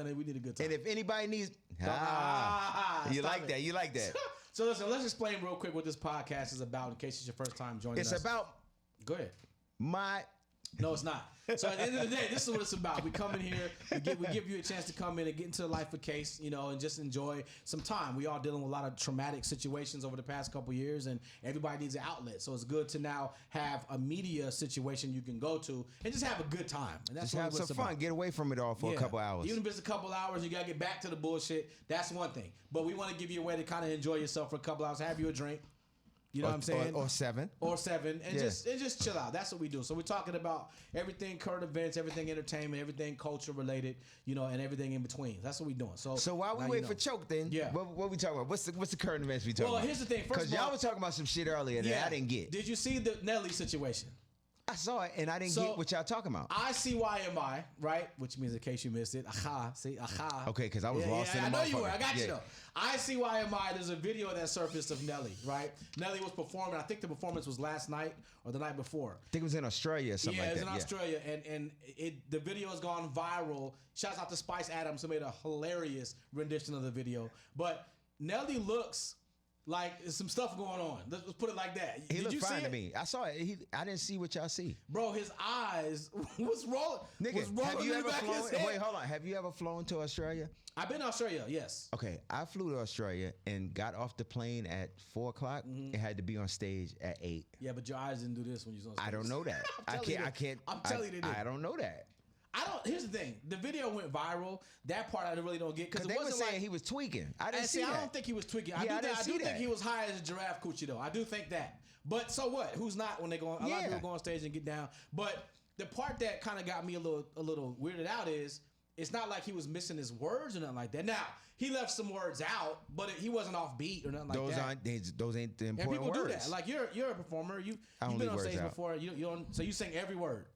We need a good time. And if anybody needs, you like that. So listen, let's explain real quick what this podcast is about in case it's your first time joining us. It's about. Go ahead. No, it's not. So at the end of the day, this is what it's about. We come in here, we give you a chance to come in and get into the life of Case, and just enjoy some time. We all dealing with a lot of traumatic situations over the past couple years, and everybody needs an outlet. So it's good to now have a media situation you can go to and just have a good time. And that's just have some fun. Get away from it all for a couple hours. Even if it's a couple hours, you gotta get back to the bullshit. That's one thing. But we want to give you a way to kind of enjoy yourself for a couple hours, have you a drink. You know what I'm saying? Or seven. And just chill out. That's what we do. So we're talking about everything current events, everything entertainment, everything culture related, and everything in between. That's what we're doing. So while we wait for Choke, then, what we talking about? What's the current events we talking about? Well, here's the thing. First of all, because y'all was talking about some shit earlier that I didn't get. Did you see the Nelly situation? I saw it, and I didn't get what y'all talking about. ICYMI, right? Which means in case you missed it, aha. Okay, because I was lost in the I know you were. I got you, though. ICYMI, there's a video that surfaced of Nelly, right? Nelly was performing. I think the performance was last night or the night before. I think it was in Australia or something like that. Yeah, it was in Australia, and the video has gone viral. Shouts out to Spice Adams, who made a hilarious rendition of the video. But Nelly looks like there's some stuff going on. Let's put it like that. He looked fine to me. I saw it. I didn't see what y'all see. Bro, his eyes was rolling. Nigga, have you ever flown? Wait, hold on. Have you ever flown to Australia? I've been to Australia, yes. Okay, I flew to Australia and got off the plane at 4 o'clock. It had to be on stage at 8. Yeah, but your eyes didn't do this when you was on stage. I don't know that. I can't. I'm telling you, I don't know that. Here's the thing. The video went viral. That part I really don't get because they were saying he was tweaking. I didn't see that. I don't think he was tweaking. I do think he was high as a giraffe coochie though. I do think that. But so what? Who's not when they go on? A lot of people go on stage and get down. But the part that kind of got me a little weirded out is it's not like he was missing his words or nothing like that. Now he left some words out, but he wasn't off beat or nothing like that. Those ain't the important words. And people do that. Like you're a performer. You've been on stage before. So you sing every word.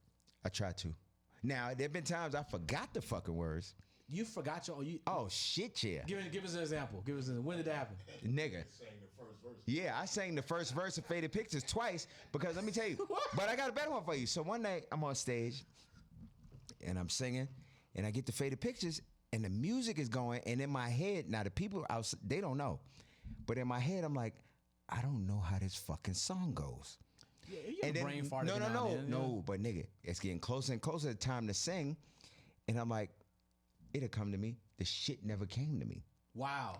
I try to. Now, there have been times I forgot the fucking words. You forgot your... Oh, shit, yeah. Give us an example. When did that happen? Nigga. Sang the first verse. Yeah, I sang the first verse of Faded Pictures twice because let me tell you. But I got a better one for you. So one night, I'm on stage and I'm singing and I get the Faded Pictures and the music is going and in my head, now the people, they don't know. But in my head, I'm like, I don't know how this fucking song goes. Yeah, you're brain farting. No, but nigga, it's getting closer and closer to time to sing, and I'm like, it'll come to me. The shit never came to me. Wow.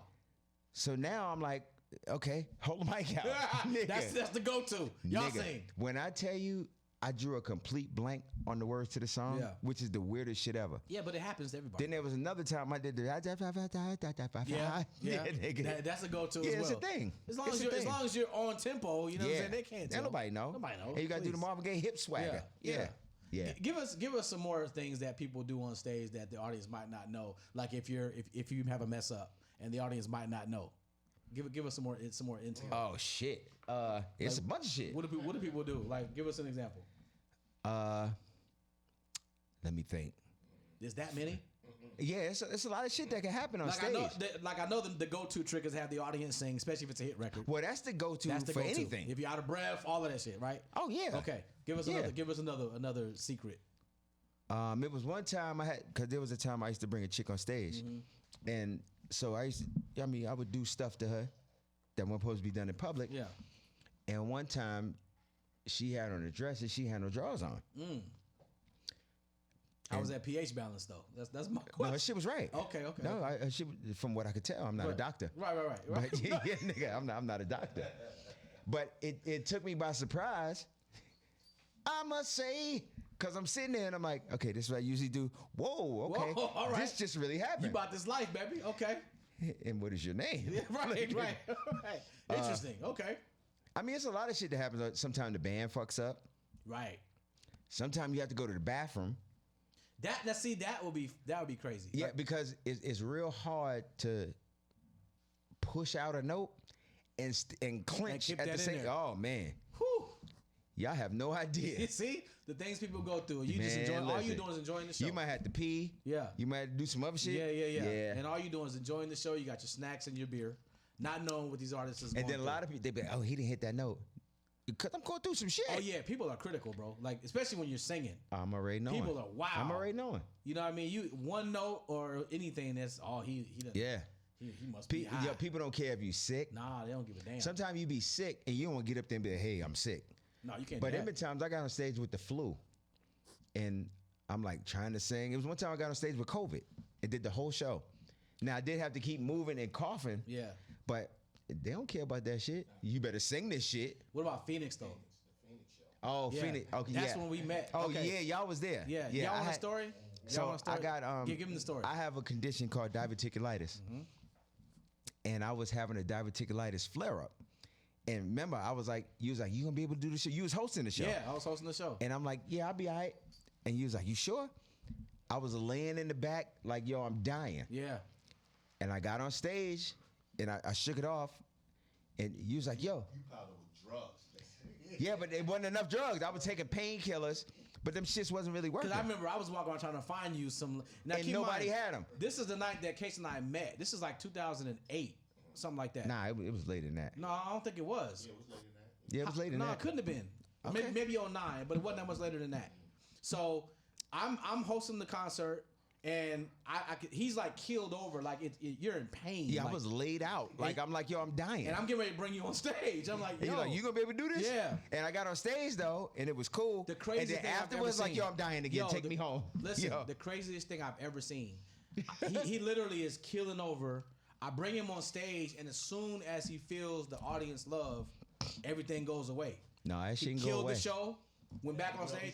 So now I'm like, okay, hold the mic out. That's the go-to. Y'all sing. When I tell you, I drew a complete blank on the words to the song, which is the weirdest shit ever. Yeah, but it happens to everybody. Then there was another time I did the nigga. That's a go-to as well. Yeah, it's a thing. As long as you're on tempo, you know what I'm saying? They can't tell. Nobody know. Hey, you got to do the Marvin Gaye hip swagger. Yeah. Give us some more things that people do on stage that the audience might not know. Like if you have a mess up and the audience might not know. Give us some more intel. Oh shit! It's a bunch of shit. What do people do? Like, give us an example. Let me think. Is that many? Yeah, it's a lot of shit that can happen on stage. I know the go-to trick is have the audience sing, especially if it's a hit record. Well, that's the go-to for anything. If you're out of breath, all of that shit, right? Oh yeah. Okay, give us another secret. It was one time because there was a time I used to bring a chick on stage, and so I would do stuff to her that wasn't supposed to be done in public. Yeah. And one time, she had on a dress and she had no drawers on. How was that pH balance though? That's my question. No, she was right. Okay. No, from what I could tell, I'm not a doctor. Right. But yeah, nigga, I'm not a doctor. But it took me by surprise. I must say, because I'm sitting there and I'm like, okay, this is what I usually do. Whoa, okay. Whoa, all right. This just really happened. You about this life, baby. Okay. And what is your name? Yeah, right. Interesting. Okay. I mean, it's a lot of shit that happens. Sometimes the band fucks up. Right. Sometimes you have to go to the bathroom. That would be crazy. Yeah, like, because it's real hard to push out a note and clench at the same. Oh man. Whew. Y'all have no idea. You see the things people go through. You just enjoy. All you doing is enjoying the show. You might have to pee. Yeah. You might have to do some other shit. Yeah. And all you doing is enjoying the show. You got your snacks and your beer, not knowing what these artists is going And then a lot of people they be like, oh, he didn't hit that note. Because I'm going through some shit. Oh yeah, people are critical, bro. Like especially when you're singing. I'm already knowing. People are wow. I'm already knowing. You know what I mean? You one note or anything that's he doesn't. Yeah. He must be high. Yo, people don't care if you sick. Nah, they don't give a damn. Sometimes you be sick and you don't want to get up there and be like, hey, I'm sick. No, you can't. But do there that. been times I got on stage with the flu, and I'm like trying to sing. It was one time I got on stage with COVID and did the whole show. Now I did have to keep moving and coughing. Yeah. But they don't care about that shit. You better sing this shit. What about Phoenix though? Oh, Yeah. Phoenix. Okay, That's yeah. when we met. Oh Okay. yeah, y'all was there. Yeah. Y'all want a story? Y'all So want a story? I got give them the story. I have a condition called diverticulitis, and I was having a diverticulitis flare up. And remember, I was like, you was like, you gonna be able to do the show? You was hosting the show. Yeah, I was hosting the show. And I'm like, yeah, I'll be all right. And you was like, you sure? I was laying in the back like, yo, I'm dying. Yeah. And I got on stage, and I shook it off, and you was like, yo. You probably with drugs. Yeah, but it wasn't enough drugs. I was taking painkillers, but them shits wasn't really working. Because I remember I was walking around trying to find you some. Now, And keep in nobody mind, had 'em. This is the night that Casey and I met. This is like 2008, something like that. Nah, it was later than that. No, I don't think it was. Yeah, it was later than that. Yeah, it was later than No, that. it couldn't have been. Okay. Maybe 09, but it wasn't that much later than that. So I'm hosting the concert, and he's like keeled over, like you're in pain. Yeah, like, I was laid out. Like, I'm like, yo, I'm dying. and I'm getting ready to bring you on stage. I'm like, And yo, you're like, you gonna be able to do this? Yeah. And I got on stage though, and it was cool. the craziest and then thing I've afterwards, ever like, seen. yo, I'm dying again. Yo, Take me home. Listen, Yo. the craziest thing I've ever seen. he literally is killing over. I bring him on stage, and as soon as he feels the audience love, everything goes away. No, that shit He can go killed away. the show. Went back on stage.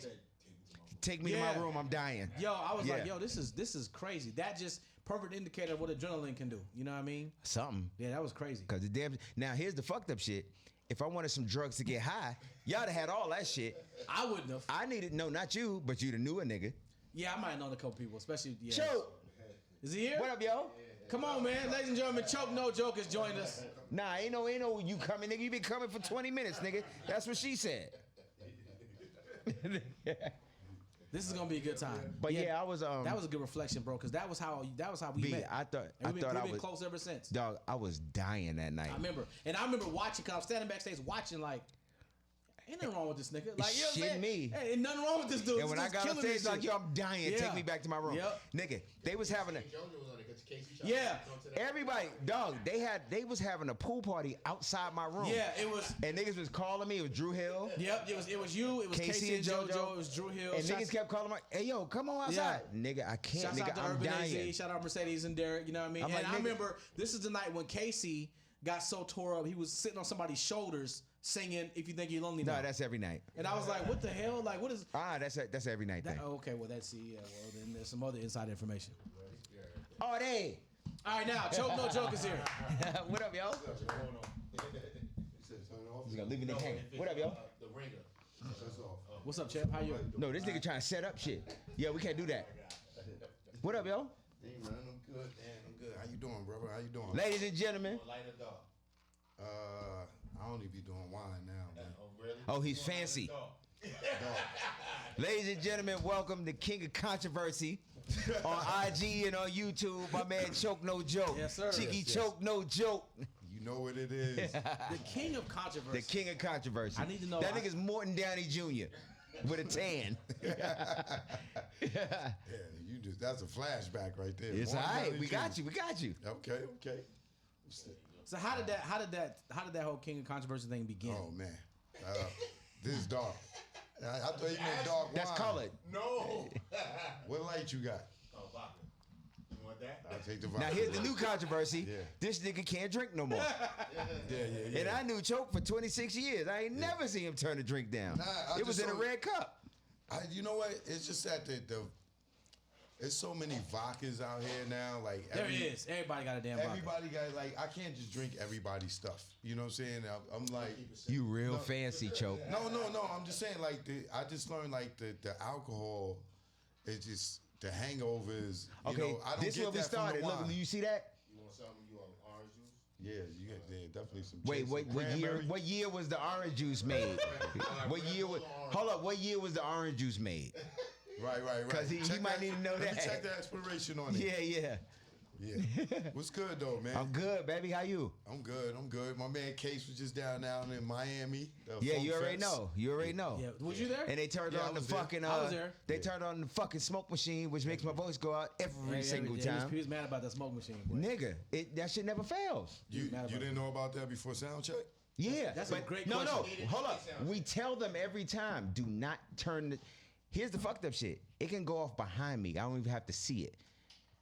Take me to my Yeah. room. I'm dying. Yo, I was like, Yeah. yo, this is crazy. That just perfect indicator of what adrenaline can do. You know what I mean? Something. Yeah, that was crazy. Cause the damn. Now here's the fucked up shit. If I wanted some drugs to get high, y'all would have had all that shit. I wouldn't have. I needed no, not you, but you the newer nigga. Yeah, I might have known a couple people, especially. Yeah. Choke. Is he here? What up, yo? Come on, man. Ladies and gentlemen, Choke No Joke has joined us. Nah, ain't no you coming, nigga. You been coming for 20 minutes, nigga. That's what she said. This is gonna be a good time. But yeah, I was that was a good reflection, bro, because that was how we B, met. I thought And we've I been was close ever since. dog. I was dying that night. I remember watching, cause I was standing backstage watching, like, ain't nothing wrong with this nigga. Like, you know what I'm Shit saying? me. Hey, ain't nothing wrong with this dude. And when This I dude's got on killing this stage, like, shit. yo, I'm dying. Yeah. Take me back to my room. Yep. Nigga, they was having a. JoJo was on it because Casey shot. Yeah. Everybody, dog, they was having a pool party outside my room. Yeah, it was. And niggas was calling me. It was Drew Hill. Yep, it was you. It was Casey and JoJo. It was Drew Hill. And Shouts- niggas kept calling me, hey, yo, come on outside. Nigga, I can't. Shouts Nigga, out to I'm Urban dying. AZ. Shout out Mercedes and Derek. You know what I mean? I'm And like, I nigga- remember this is the night when Casey got so tore up. He was sitting on somebody's shoulders singing "If You Think You're Lonely Now." No, that's every night. And I was like, "What the hell? Like, what is?" That's every night That, thing. oh, okay, well that's yeah. Well, then there's some other inside information. Oh, they. All right, now Choke No Joke is here. What up, yo? He's gonna leave me there hanging. What up, yo? The ringer. That's off. What's up, champ? How you? No, this nigga trying to set up shit. Yeah, we can't do that. What up, yo? Hey man, I'm good, man. I'm good. How you doing, brother? How you doing? Ladies and gentlemen. Light or dark? I only be doing wine now, man. Oh, really? Oh, he's fancy. Ladies and gentlemen, welcome to King of Controversy on IG and on YouTube. My man Choke No Joke. Yes, sir. Cheeky Yes, Choke No Joke. You know what it is. The king of controversy. The King of Controversy. I need to know- That nigga's Morton Downey Jr. with a tan. Yeah, you that's a flashback right there. It's all Morton right. Downey We got Jr. you. We got you. Okay. So how did that whole king of controversy thing begin? Oh man, this is dark. I thought you meant dark wine. That's colored. No. What light you got? Oh, vodka. You want that? I'll take the Now vodka. here's the new controversy. Yeah. This nigga can't drink no more. Yeah. And I knew Choke for 26 years. I ain't never seen him turn a drink down. Nah, I it was just in a saw- red cup. You know what? It's just that there's so many vodkas out here now. Like There is. Everybody got a damn vodka. everybody got like I can't just drink everybody's stuff. You know what I'm saying? I'm like. You real fancy, Choke. No. I'm just saying, like, I just learned, like, the alcohol is just, the hangovers. You Okay, know, I don't this is get where we that from the started. Look, wine. you see that? You want something? You want orange juice? Yeah, you get definitely some. Wait, chase, what some year? cranberry. What year was the orange juice made? What year was? Hold up. What year was the orange juice made? Right. 'Cause he Check might that- need to know let that. me check the expiration on it. Yeah. Yeah. What's good though, man? I'm good, baby. How you? I'm good. My man Case was just down in Miami. Yeah, Folk you already Fest. know. You already know. Yeah, was you there? And they turned Yeah, I on the was there. fucking. I was there. They turned on the fucking smoke machine, which makes my voice go out every single time. He was mad about that smoke machine. Boy. Nigga, that shit never fails. You mad about didn't know about that before sound check? Yeah, That's a great no, question. no, hold up. We tell them every time, do not turn the. Here's the fucked up shit. It can go off behind me. I don't even have to see it.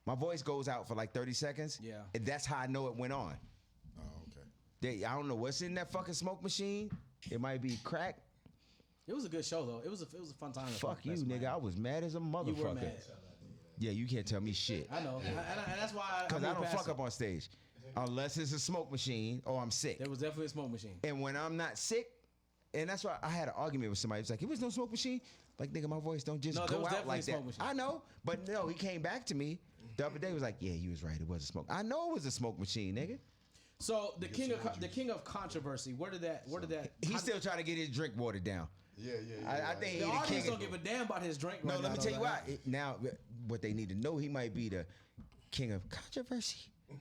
My voice goes out for like 30 seconds. Yeah. And that's how I know it went on. Oh, okay. I don't know what's in that fucking smoke machine. It might be crack. It was a good show though. It was a fun time. at Fuck Folk you, Fest, nigga. man. I was mad as a motherfucker. You were mad. Yeah, you can't tell me shit. I know, and that's why. Because I moved don't past fuck it. up on stage. Unless it's a smoke machine or I'm sick. There was definitely a smoke machine. And when I'm not sick, and that's why I had an argument with somebody. It's like, it was no smoke machine. Like, nigga, my voice don't just No, there go was out definitely like a smoke that. machine. I know, but no, he came back to me the other day. Was like, yeah, you was right. It was a smoke. I know it was a smoke machine, nigga. So the king of controversy. Where did that? He's still trying to get his drink watered down. Yeah. I think he The the audience king. don't give a damn about his drink. No, right let me now, tell you though. why. Now, what they need to know, he might be the king of controversy.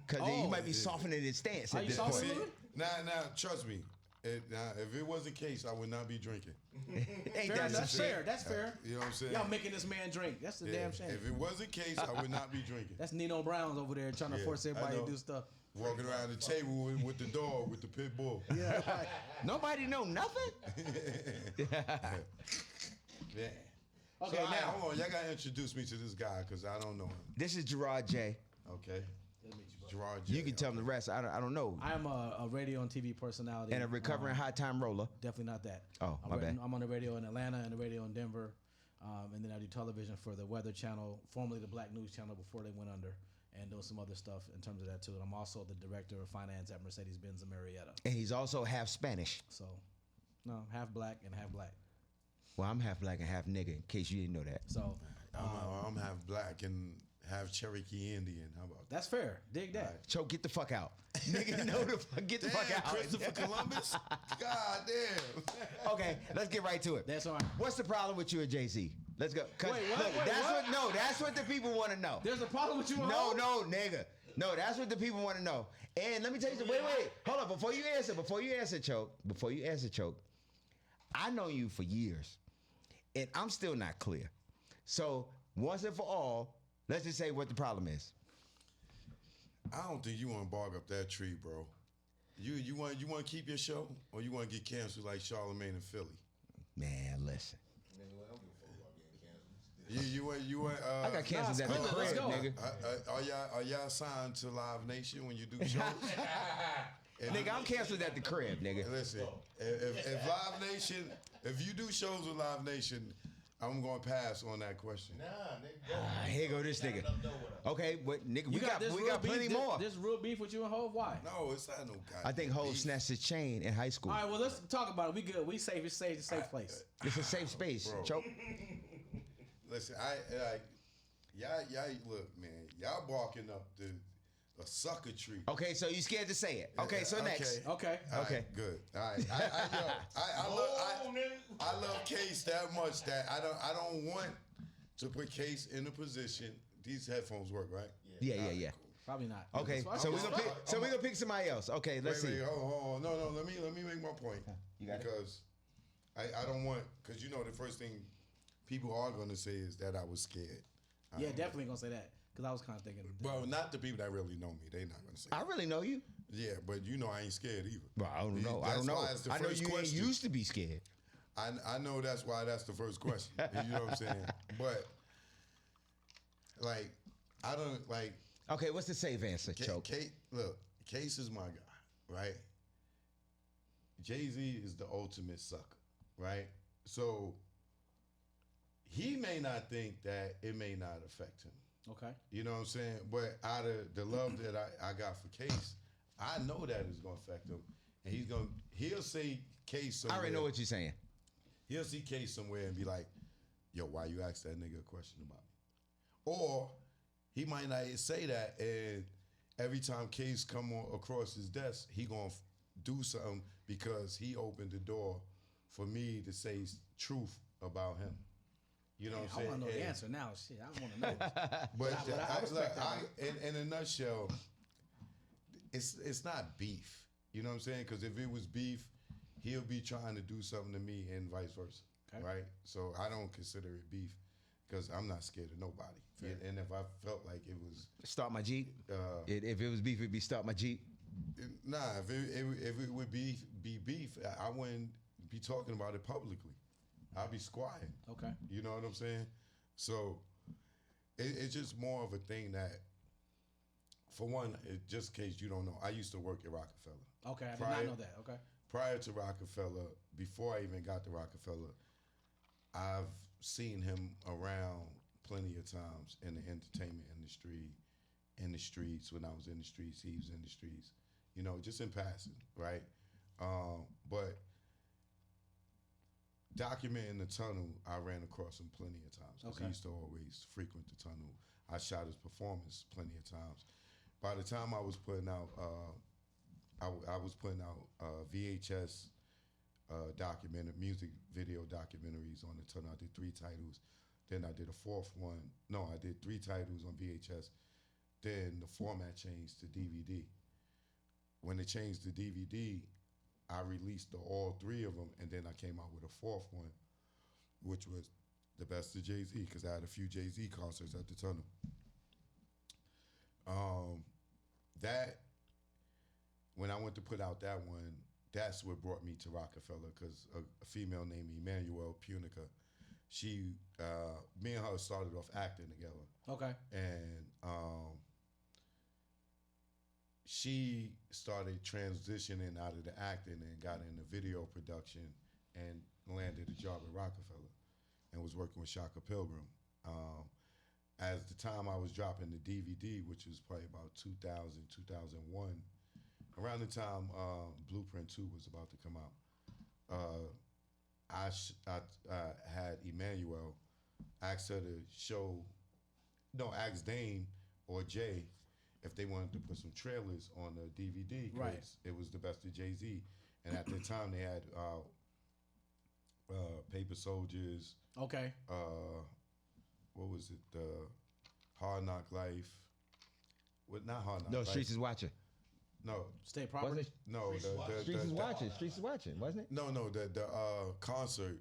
Because he might be softening his stance Are at you this point. softening? Now, trust me. If it was the case, I would not be drinking. Ain't Fair, that some that's shit? fair. That's fair. You know what I'm saying? Y'all making this man drink. That's a Yeah. damn shame. If it was the case, I would not be drinking. That's Nino Brown's over there trying to Yeah, force everybody I to know. do stuff. Walking around the table with the dog, with the pit bull. Yeah. Right. Nobody know nothing? Yeah. Okay, So, all right, now. hold on. Y'all gotta introduce me to this guy because I don't know him. This is Jarard J. Okay. Let me meet you, bro. Jarard J. You can tell them the rest. I don't know. I am a radio and TV personality. And a recovering high time roller. Definitely not that. Oh, my bad. I'm on the radio in Atlanta and the radio in Denver. And then I do television for the Weather Channel, formerly the Black News Channel before they went under, and doing some other stuff in terms of that too. And I'm also the director of finance at Mercedes-Benz in Marietta. And he's also half Spanish. So, no, half black and half black. Well, I'm half black and half nigga, in case you didn't know that. So, I'm half black and half Cherokee Indian. How about that? that's fair. Dig that. Choke, get the fuck out. Nigga, no the fuck, get the fuck Damn, out. Christopher Columbus? God damn. Okay, let's get right to it. That's all right. What's the problem with you and Jay-Z? Let's go. 'Cause Wait, what? look, Wait, that's what? No, that's what the people want to know. There's a problem with you and No, Hov? no, nigga. No, that's what the people want to know. And let me tell you something. Wait. Hold on. Before you answer, Choke, I know you for years. And I'm still not clear. So, once and for all, let's just say what the problem is. I don't think you want to bark up that tree, bro. You want to keep your show, or you want to get canceled like Charlamagne in Philly? Man, listen. You want? I got canceled at the spin it. Let's crib, go. nigga. Are y'all signed to Live Nation when you do shows? Nigga, I'm canceled at the crib, nigga. Listen, if Live Nation, if you do shows with Live Nation, I'm gonna pass on that question. Nah, nigga. Here go this nigga. Okay, but nigga, we got this real beef- plenty this- more. There's real beef with you and Hov. Why? No, it's not no guy. I think Hov snatched his chain in high school. All right, well, let's talk about it. We good. We safe. It's safe. It's a safe place. It's a safe space. Bro. Choke. Listen, y'all look, man, y'all barking up a sucker tree. Okay, so you scared to say it. Okay, so next. Okay. All right, Okay. good. All right. I love Case that much that I don't want to put Case in a position. These headphones work, right? Yeah. Probably not. Okay, That's so fine. we're gonna pick somebody else. Okay, let's see. Wait, hold on. No, let me make my point. You got it? Because I don't want, because you know the first thing people are gonna say is that I was scared. Yeah, definitely gonna say that because I was kind of thinking. Well, not the people that really know me. They not gonna say. I really know you. Yeah, but you know I ain't scared either. Well, I don't know. That's why it's the I know first you question. ain't used to be scared. I know that's why that's the first question. You know what I'm saying? But like, I don't like. Okay, what's the safe answer, Choke? Look, Case is my guy, right? Jay-Z is the ultimate sucker, right? So he may not think that it may not affect him. Okay. You know what I'm saying? But out of the love that I got for Case, I know that it's gonna affect him. And he'll say Case somewhere. I already know what you're saying. He'll see Case somewhere and be like, yo, why you ask that nigga a question about me? Or he might not say that, and every time Case come across his desk, he gonna do something because he opened the door for me to say truth about him. You know what I I'm want saying? to know the And- answer now. Shit, I want to know. But I respect that. in a nutshell, it's not beef. You know what I'm saying? Because if it was beef, he'll be trying to do something to me and vice versa. Okay. Right? So I don't consider it beef because I'm not scared of nobody. And if I felt like it was Start my Jeep. If it was beef, it'd be start my Jeep. nah, if it would be beef, I wouldn't be talking about it publicly. I'll be squatting. Okay. You know what I'm saying? So it's just more of a thing that, for one, just in case you don't know, I used to work at Rockefeller. Okay, I did not know that. Okay. Prior to Rockefeller, before I even got to Rockefeller, I've seen him around plenty of times in the entertainment industry, in the streets. When I was in the streets, he was in the streets. You know, just in passing, right? But documenting the tunnel, I ran across him plenty of times because he used to always frequent the tunnel. I shot his performance plenty of times. By the time I was putting out, I was putting out VHS music video documentaries on the tunnel. I did 3 titles. Then I did a 4th one. No, I did 3 titles on VHS. Then the format changed to DVD. When it changed to DVD, I released all 3 of them, and then I came out with a 4th one, which was the best of Jay-Z, because I had a few Jay-Z concerts at the tunnel. That, when I went to put out that one, that's what brought me to Rockefeller, because a female named Emmanuel Punica, me and her started off acting together. Okay. And she started transitioning out of the acting and got into video production and landed a job at Rockefeller and was working with Shaka Pilgrim. As the time I was dropping the DVD, which was probably about 2000, 2001, around the time Blueprint 2 was about to come out, I had Emmanuel ask her to ask Dame or Jay if they wanted to put some trailers on the DVD, because Right. it was the best of Jay-Z. And at the time they had Paper Soldiers, Okay. what was it, Hard Knock Life, not Hard Knock No, Life. Streets is watching. No, State Wasn't property. it? no, Streets is watching. Streets is watching, wasn't it? No, the concert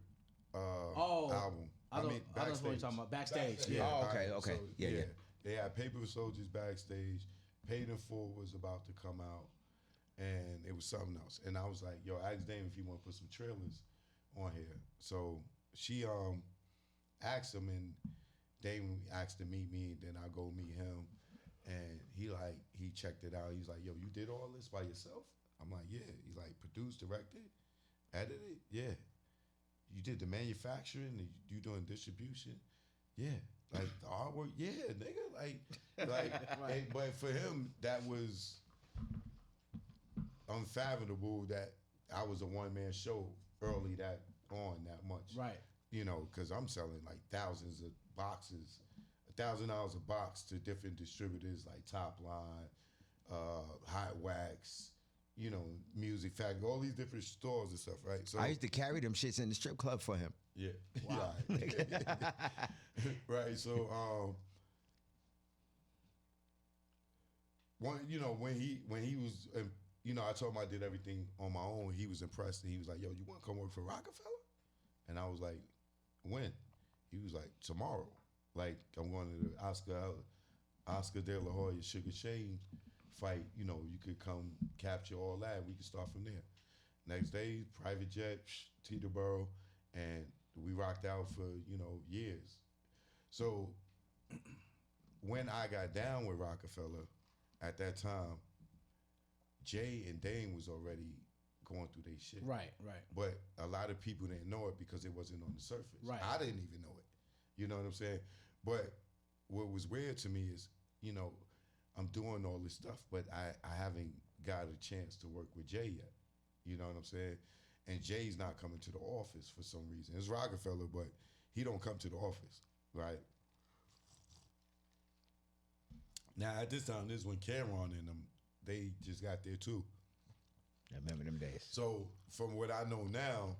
Oh, album. I know what you're Backstage. talking about. Backstage. Yeah. Yeah. Oh, okay, alright, okay. Yeah. They had Paper Soldiers Backstage. Paid in Full was about to come out, and it was something else. And I was like, yo, ask Dame if he want to put some trailers on here. So she asked him, and Dame asked to meet me. Then I go meet him, and he checked it out. He's like, yo, you did all this by yourself? I'm like, yeah. He's like, produced, directed, edited? Yeah. You did the manufacturing, and you doing distribution? Yeah. Like the artwork? Yeah, nigga. Like, but for him, that was unfathomable that I was a one-man show early that much. Right. You know, because I'm selling like thousands of boxes, $1,000 a box to different distributors like Top Line, Hot Wax, you know, Music Factory, all these different stores and stuff, right? So I used to carry them shits in the strip club for him. yeah. Wow. Yeah. Right. So when he was I told him I did everything on my own, he was impressed, and he was like, yo, you want to come work for Rockefeller? And I was like, when? He was like, tomorrow. Like, I'm going to the Oscar De La Hoya Sugar Shane fight. You know, you could come capture all that. We could start from there. Next day, private jet, Teterboro, and we rocked out for, years. So when I got down with Rockefeller at that time, Jay and Dame was already going through their shit. Right. But a lot of people didn't know it because it wasn't on the surface. Right. I didn't even know it. You know what I'm saying? But what was weird to me is, I'm doing all this stuff, but I haven't got a chance to work with Jay yet. You know what I'm saying? And Jay's not coming to the office for some reason. It's Rockefeller, but he don't come to the office, right? Now, at this time, this is when Cameron and them, they just got there too. I remember them days. So from what I know now,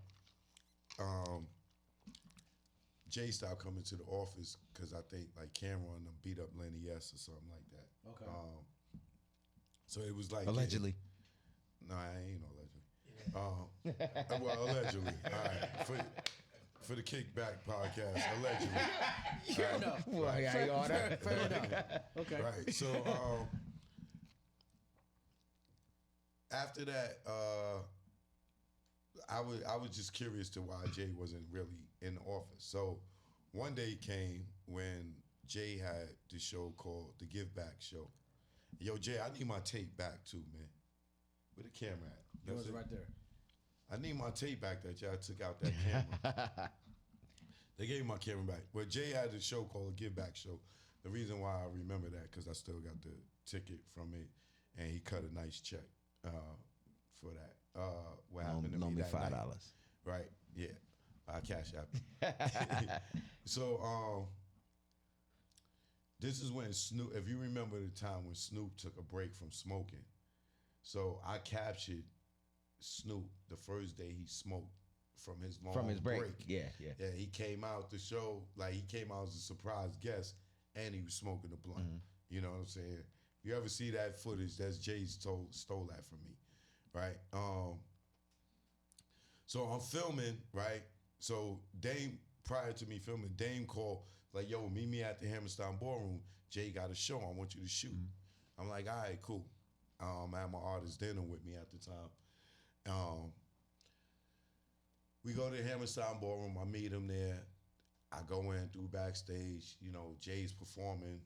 Jay stopped coming to the office because I think like Cameron them beat up Lenny S or something like that. Okay. So it was like Allegedly. No, I ain't no allegedly. Well, allegedly. All right. For the Kickback Podcast, allegedly. Fair enough. Well, fair enough. Okay. Right. So after that, I was just curious to why Jay wasn't really in the office. So one day came when Jay had the show called The Give Back Show. Yo, Jay, I need my tape back too, man. Where the camera at? It was right there. I need my tape back that y'all took out that camera. They gave me my camera back. Well, Jay had a show called The Give Back Show. The reason why I remember that, because I still got the ticket from it, and he cut a nice check for that. What happened to me that $5. night. Right, yeah. I cash app. So, this is when Snoop, if you remember the time when Snoop took a break from smoking. So I captured Snoop the first day he smoked from his long break. break. Yeah. Yeah, he came out the show, like he came out as a surprise guest and he was smoking a blunt. You know what I'm saying? If you ever see that footage, that's Jay stole that from me, right? So I'm filming, right? So Dame, prior to me filming, Dame called, like, yo, meet me at the Hammerstein Ballroom. Jay got a show. I want you to shoot. I'm like, all right, cool. I had my artist dinner with me at the time. We go to the Hammerstein Ballroom. I meet him there. I go in through backstage. You know, Jay's performing.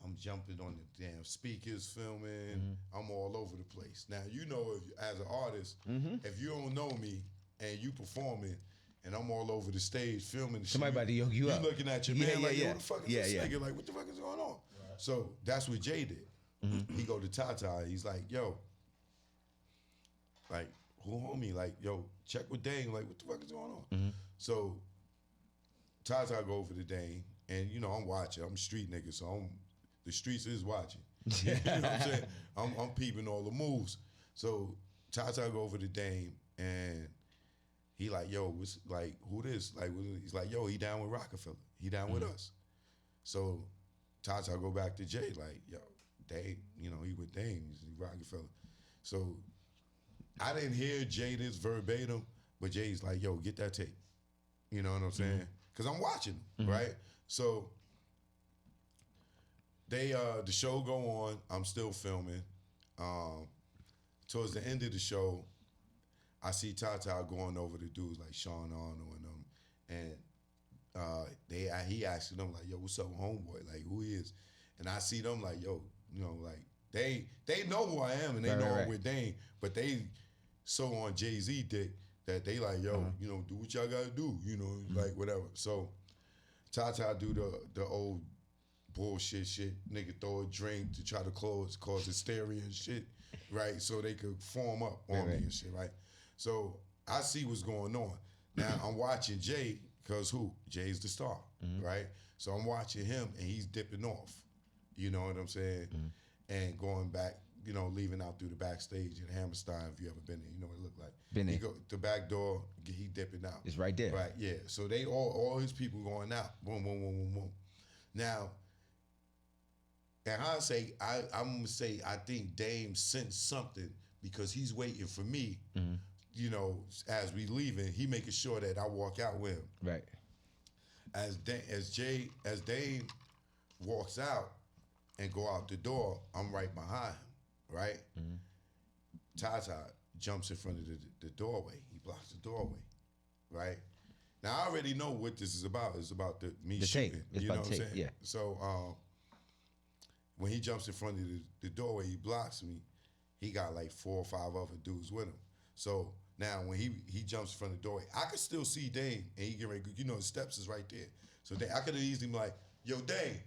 I'm jumping on the damn speakers, filming. I'm all over the place. Now, you know, as an artist, if you don't know me and you performing, and I'm all over the stage filming. Somebody about to yoke you up. You looking at your man like, yo, what the fuck is this yeah. nigga? Like, what the fuck is going on? Right. So that's what Jay did. He go to Tata. He's like, yo, like, who homie? Like, yo, check with Dane. Like, what the fuck is going on? So Tata go over to Dane, and you know I'm watching. I'm a street nigga, so the streets is watching. You know what I'm saying? I'm peeping all the moves. So Tata go over to Dame, and he like, yo, what's, like, who this? Like, he's like, yo, he down with Rockefeller. He down with us. So Tata go back to Jay, like, yo, Dame, you know, he with Dame, he's Rockefeller. So I didn't hear Jay this verbatim, but Jay's like, yo, get that tape. You know what I'm saying? Because I'm watching, right? So they the show go on. I'm still filming. Towards the end of the show, I see Tata going over the dudes like Sean Arnold and them, and he asking them like, yo, what's up with homeboy? Like, who he is? And I see them like, yo, you know, like they know who I am and they know I'm with Dane, but they so on Jay-Z dick that they like, yo, you know, do what y'all gotta do, you know, like whatever. So Tata do the old bullshit shit, nigga throw a drink to try to cause hysteria and shit, right? So they could form up on me and shit, right? So I see what's going on. Now I'm watching Jay, cause who? Jay's the star, right? So I'm watching him and he's dipping off. You know what I'm saying? And going back, you know, leaving out through the backstage at Hammerstein, if you ever been there, you know what it looked like. Been there. He go the back door, he dipping out. It's right there. Right, yeah. So they all his people going out. Boom, boom, boom, boom, boom. Now, in hindsight, I'm gonna say I think Dame sensed something because he's waiting for me. You know, as we leaving, he making sure that I walk out with him. Right. As Dame walks out and go out the door, I'm right behind him, right? Tata jumps in front of the doorway. He blocks the doorway, right? Now I already know what this is about. It's about the shooting. Tape. It's you know about what I'm tape, saying? yeah. So when he jumps in front of the doorway, he blocks me. He got like 4 or 5 other dudes with him. So now when he jumps in front of the doorway, I could still see Dame, and he get ready. You know, his steps is right there. So I could have easily been like, yo, Dame.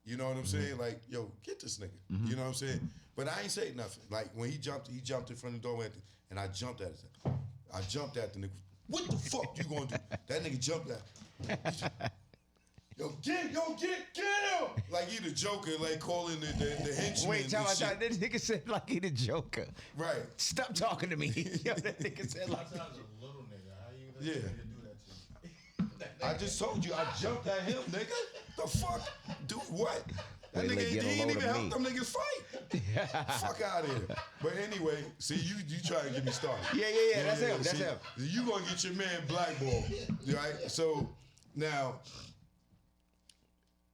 You know what I'm saying? Like, yo, get this nigga. You know what I'm saying? But I ain't say nothing. Like when he jumped in front of the doorway, and I jumped at him. I jumped at the nigga. What the fuck you gonna do? That nigga jumped at. Yo, get him! Like he the Joker, like calling the henchman. Wait, tell me, that nigga said like he the Joker. Right. Stop talking to me. Yo, that nigga said like. That sounds a little nigga. How you Yeah. let a nigga do that to you? I just told you I jumped at him, nigga. The fuck? Do what? That Wait till nigga they get a he ain't load even of help me. them niggas fight. Fuck out of here. But anyway, see you try to get me started. Yeah. That's him. That's see, him. You gonna get your man blackballed, right? So now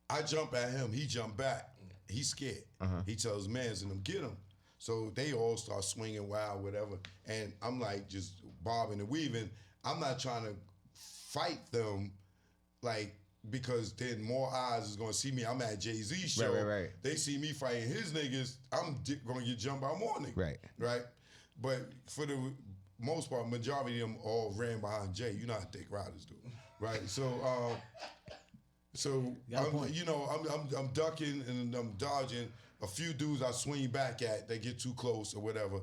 I jump at him. He jump back. He's scared. He tells mans and them get him. So they all start swinging wild, whatever. And I'm like just bobbing and weaving. I'm not trying to fight them, like, because then more eyes is gonna see me. I'm at Jay-Z show. Right. They see me fighting his niggas. I'm gonna get jumped by more niggas. Right. But for the most part, majority of them all ran behind Jay. You know how dick riders do, right? So I'm ducking and I'm dodging. A few dudes I swing back at, they get too close or whatever.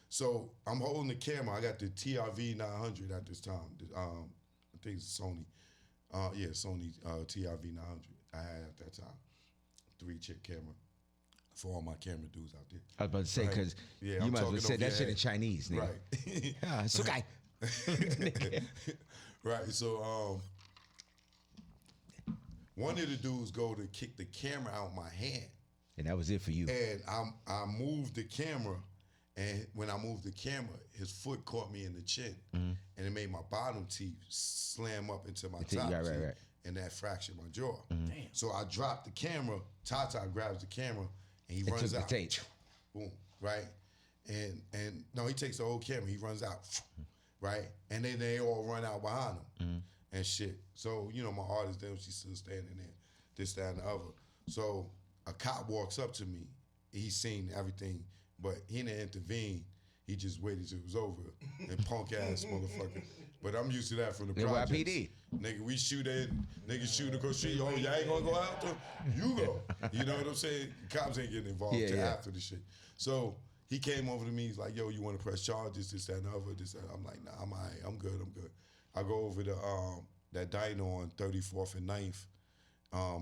So I'm holding the camera. I got the TRV 900 at this time. I think it's Sony. Sony TRV 900 I had at that time. 3-chip camera for all my camera dudes out there. I was about to say, because you might as well say that shit in Chinese, nigga. Right. Sukai. Right. So one of the dudes go to kick the camera out my hand. And that was it for you. And I moved the camera, and when I moved the camera, his foot caught me in the chin, and it made my bottom teeth slam up into my top teeth, and that fractured my jaw. Damn. So I dropped the camera. Tata grabs the camera, and he It runs took out. the tape. Boom, right? And no, he takes the whole camera. He runs out, right? And then they all run out behind him and shit. So, you know, my artist, then she's still standing there, this, that, and the other. So a cop walks up to me. He's seen everything, but he didn't intervene. He just waited till it was over. And punk ass motherfucker. But I'm used to that from the projects. NYPD. Nigga, we shoot in, niggas shoot across the street. Oh, y'all ain't gonna go after him? You go. You know what I'm saying? Cops ain't getting involved till after the shit. So he came over to me. He's like, yo, you wanna press charges, this, that, and the other, this, that. I'm like, nah, I'm all right. I'm good. I go over to that diner on 34th and 9th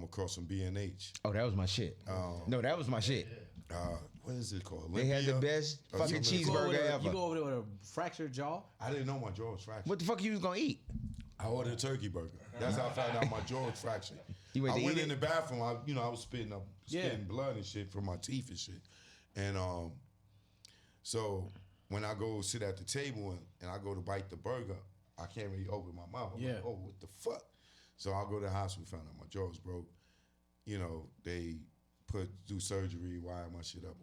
across from B&H. Oh, that was my shit. No, that was my shit. What is it called? They had the Olympia? best Or fucking something. cheeseburger ever. You go over there with a fractured jaw? I didn't know my jaw was fractured. What the fuck you was gonna eat? I ordered a turkey burger. That's how I found out my jaw was fractured. You went I to went eat in it? the bathroom. I was spitting blood and shit from my teeth and shit. And so when I go sit at the table and I go to bite the burger, I can't really open my mouth. I'm like, oh, what the fuck? So I go to the hospital, found out my jaw was broke. You know, they do surgery, wire my shit up.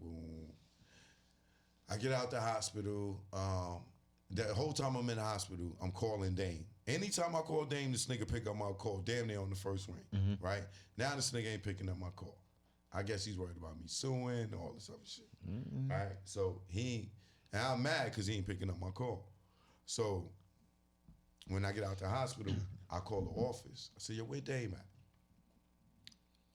I get out the hospital. The whole time I'm in the hospital, I'm calling Dame. Anytime I call Dame, this nigga pick up my call. Damn near on the first ring, right? Now this nigga ain't picking up my call. I guess he's worried about me suing and all this other shit. Right? So and I'm mad because he ain't picking up my call. So when I get out the hospital, I call the office. I say, yo, where Dame at?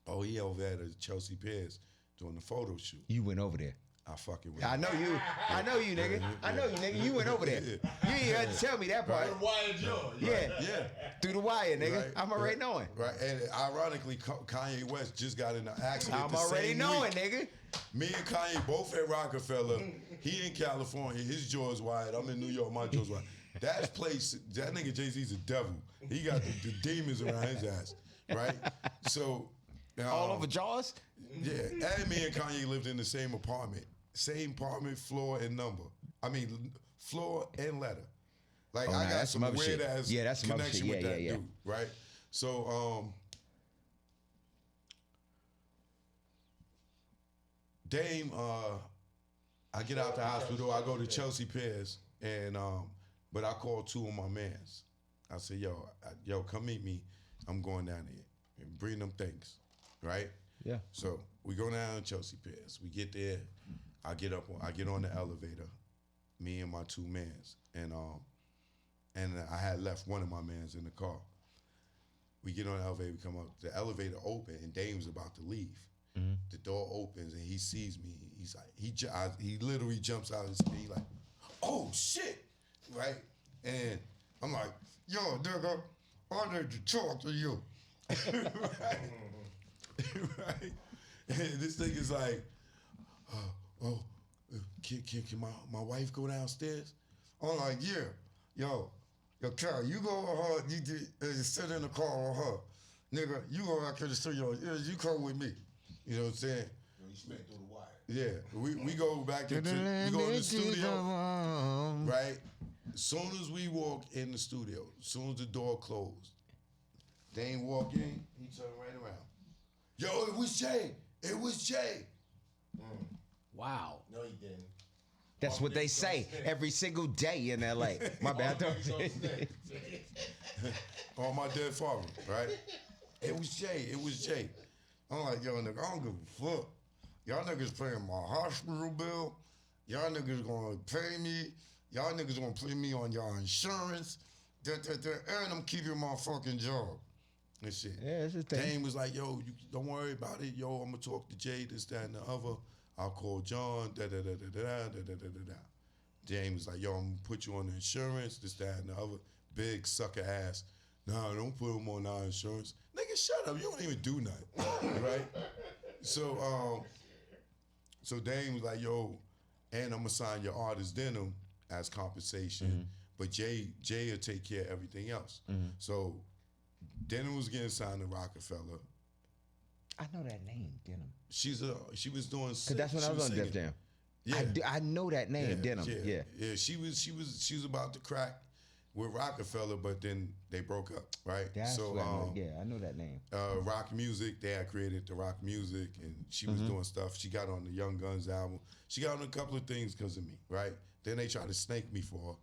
Oh, he over there at Chelsea Piers doing the photo shoot. You went over there. I fucking went. I know you. I know you, nigga. I know you, nigga. You went over there. You ain't had to tell me that part. Wired jaw. Yeah. Yeah. Through the wire, nigga. Right, I'm already knowing. Right, and ironically, Kanye West just got in an accident. I'm the already same knowing, week. nigga. Me and Kanye both at Rockefeller. He in California. His jaw's wide. I'm in New York. My jaw's wide. That place, that nigga Jay-Z's a devil. He got the demons around his ass, right? So All over Jaws? yeah, and me and Kanye lived in the same apartment. Same apartment, floor and number. I mean, floor and letter. Like, Oh, nah, I got that's some some other weird shit. ass Yeah, that's some other connection shit. with Yeah, that yeah, yeah. dude, right? So, Dame, I get out the hospital, I go to Chelsea Piers, and but I call two of my mans. I say, yo, come meet me. I'm going down there and bring them things, right? Yeah. So we go down to Chelsea Piers. We get there. I get on the elevator, me and my two mans, and I had left one of my mans in the car. We get on the elevator, we come up. The elevator open, and Dame's about to leave. The door opens, and he sees me. He's like, he literally jumps out of his skin. He's like, oh shit, right? And I'm like, yo, nigga, I need to talk to you. Right? Right? And this thing is like, can my wife go downstairs? I'm like, yeah, yo, Yo, Cal, you go with her, you sit in the car with her. Nigga, you go out to the studio, you come with me. You know what I'm saying? Yo, you smacked through the wire. Yeah, we go back into we go in the studio, right? As soon as we walk in the studio, as soon as the door closed, Dane walk in, he turned right around. Yo, it was Jay. It was Jay. Wow. No, he didn't. That's what they say every single day in L.A. My bad. On my dead father, right? It was Jay. It was Jay. I'm like, yo, nigga, I don't give a fuck. Y'all niggas paying my hospital bill. Y'all niggas gonna pay me. Y'all niggas gonna pay me on y'all insurance. And I'm keeping my fucking job. And shit. Yeah, it's a thing. Dane was like, yo, you don't worry about it. Yo, I'm gonna talk to Jay, this, that, and the other. I'll call John, da-da-da-da-da-da-da-da-da. Dane was like, yo, I'm gonna put you on the insurance, this, that, and the other. Big sucker ass. Nah, don't put him on our insurance. Nigga, shut up. You don't even do nothing. Right? So Dane was like, yo, and I'm gonna sign your artist denim as compensation, but Jay will take care of everything else. So Denim was getting signed to Rockefeller. I know that name, Denim. She was doing. Cause that's when I was on Def Jam. Yeah, I know that name, Denim. Yeah. She was about to crack with Rockefeller, but then they broke up, right? That's so what I know that name. Rock Music, they had created the Rock Music, and she was doing stuff. She got on the Young Guns album. She got on a couple of things because of me, right? Then they tried to snake me for her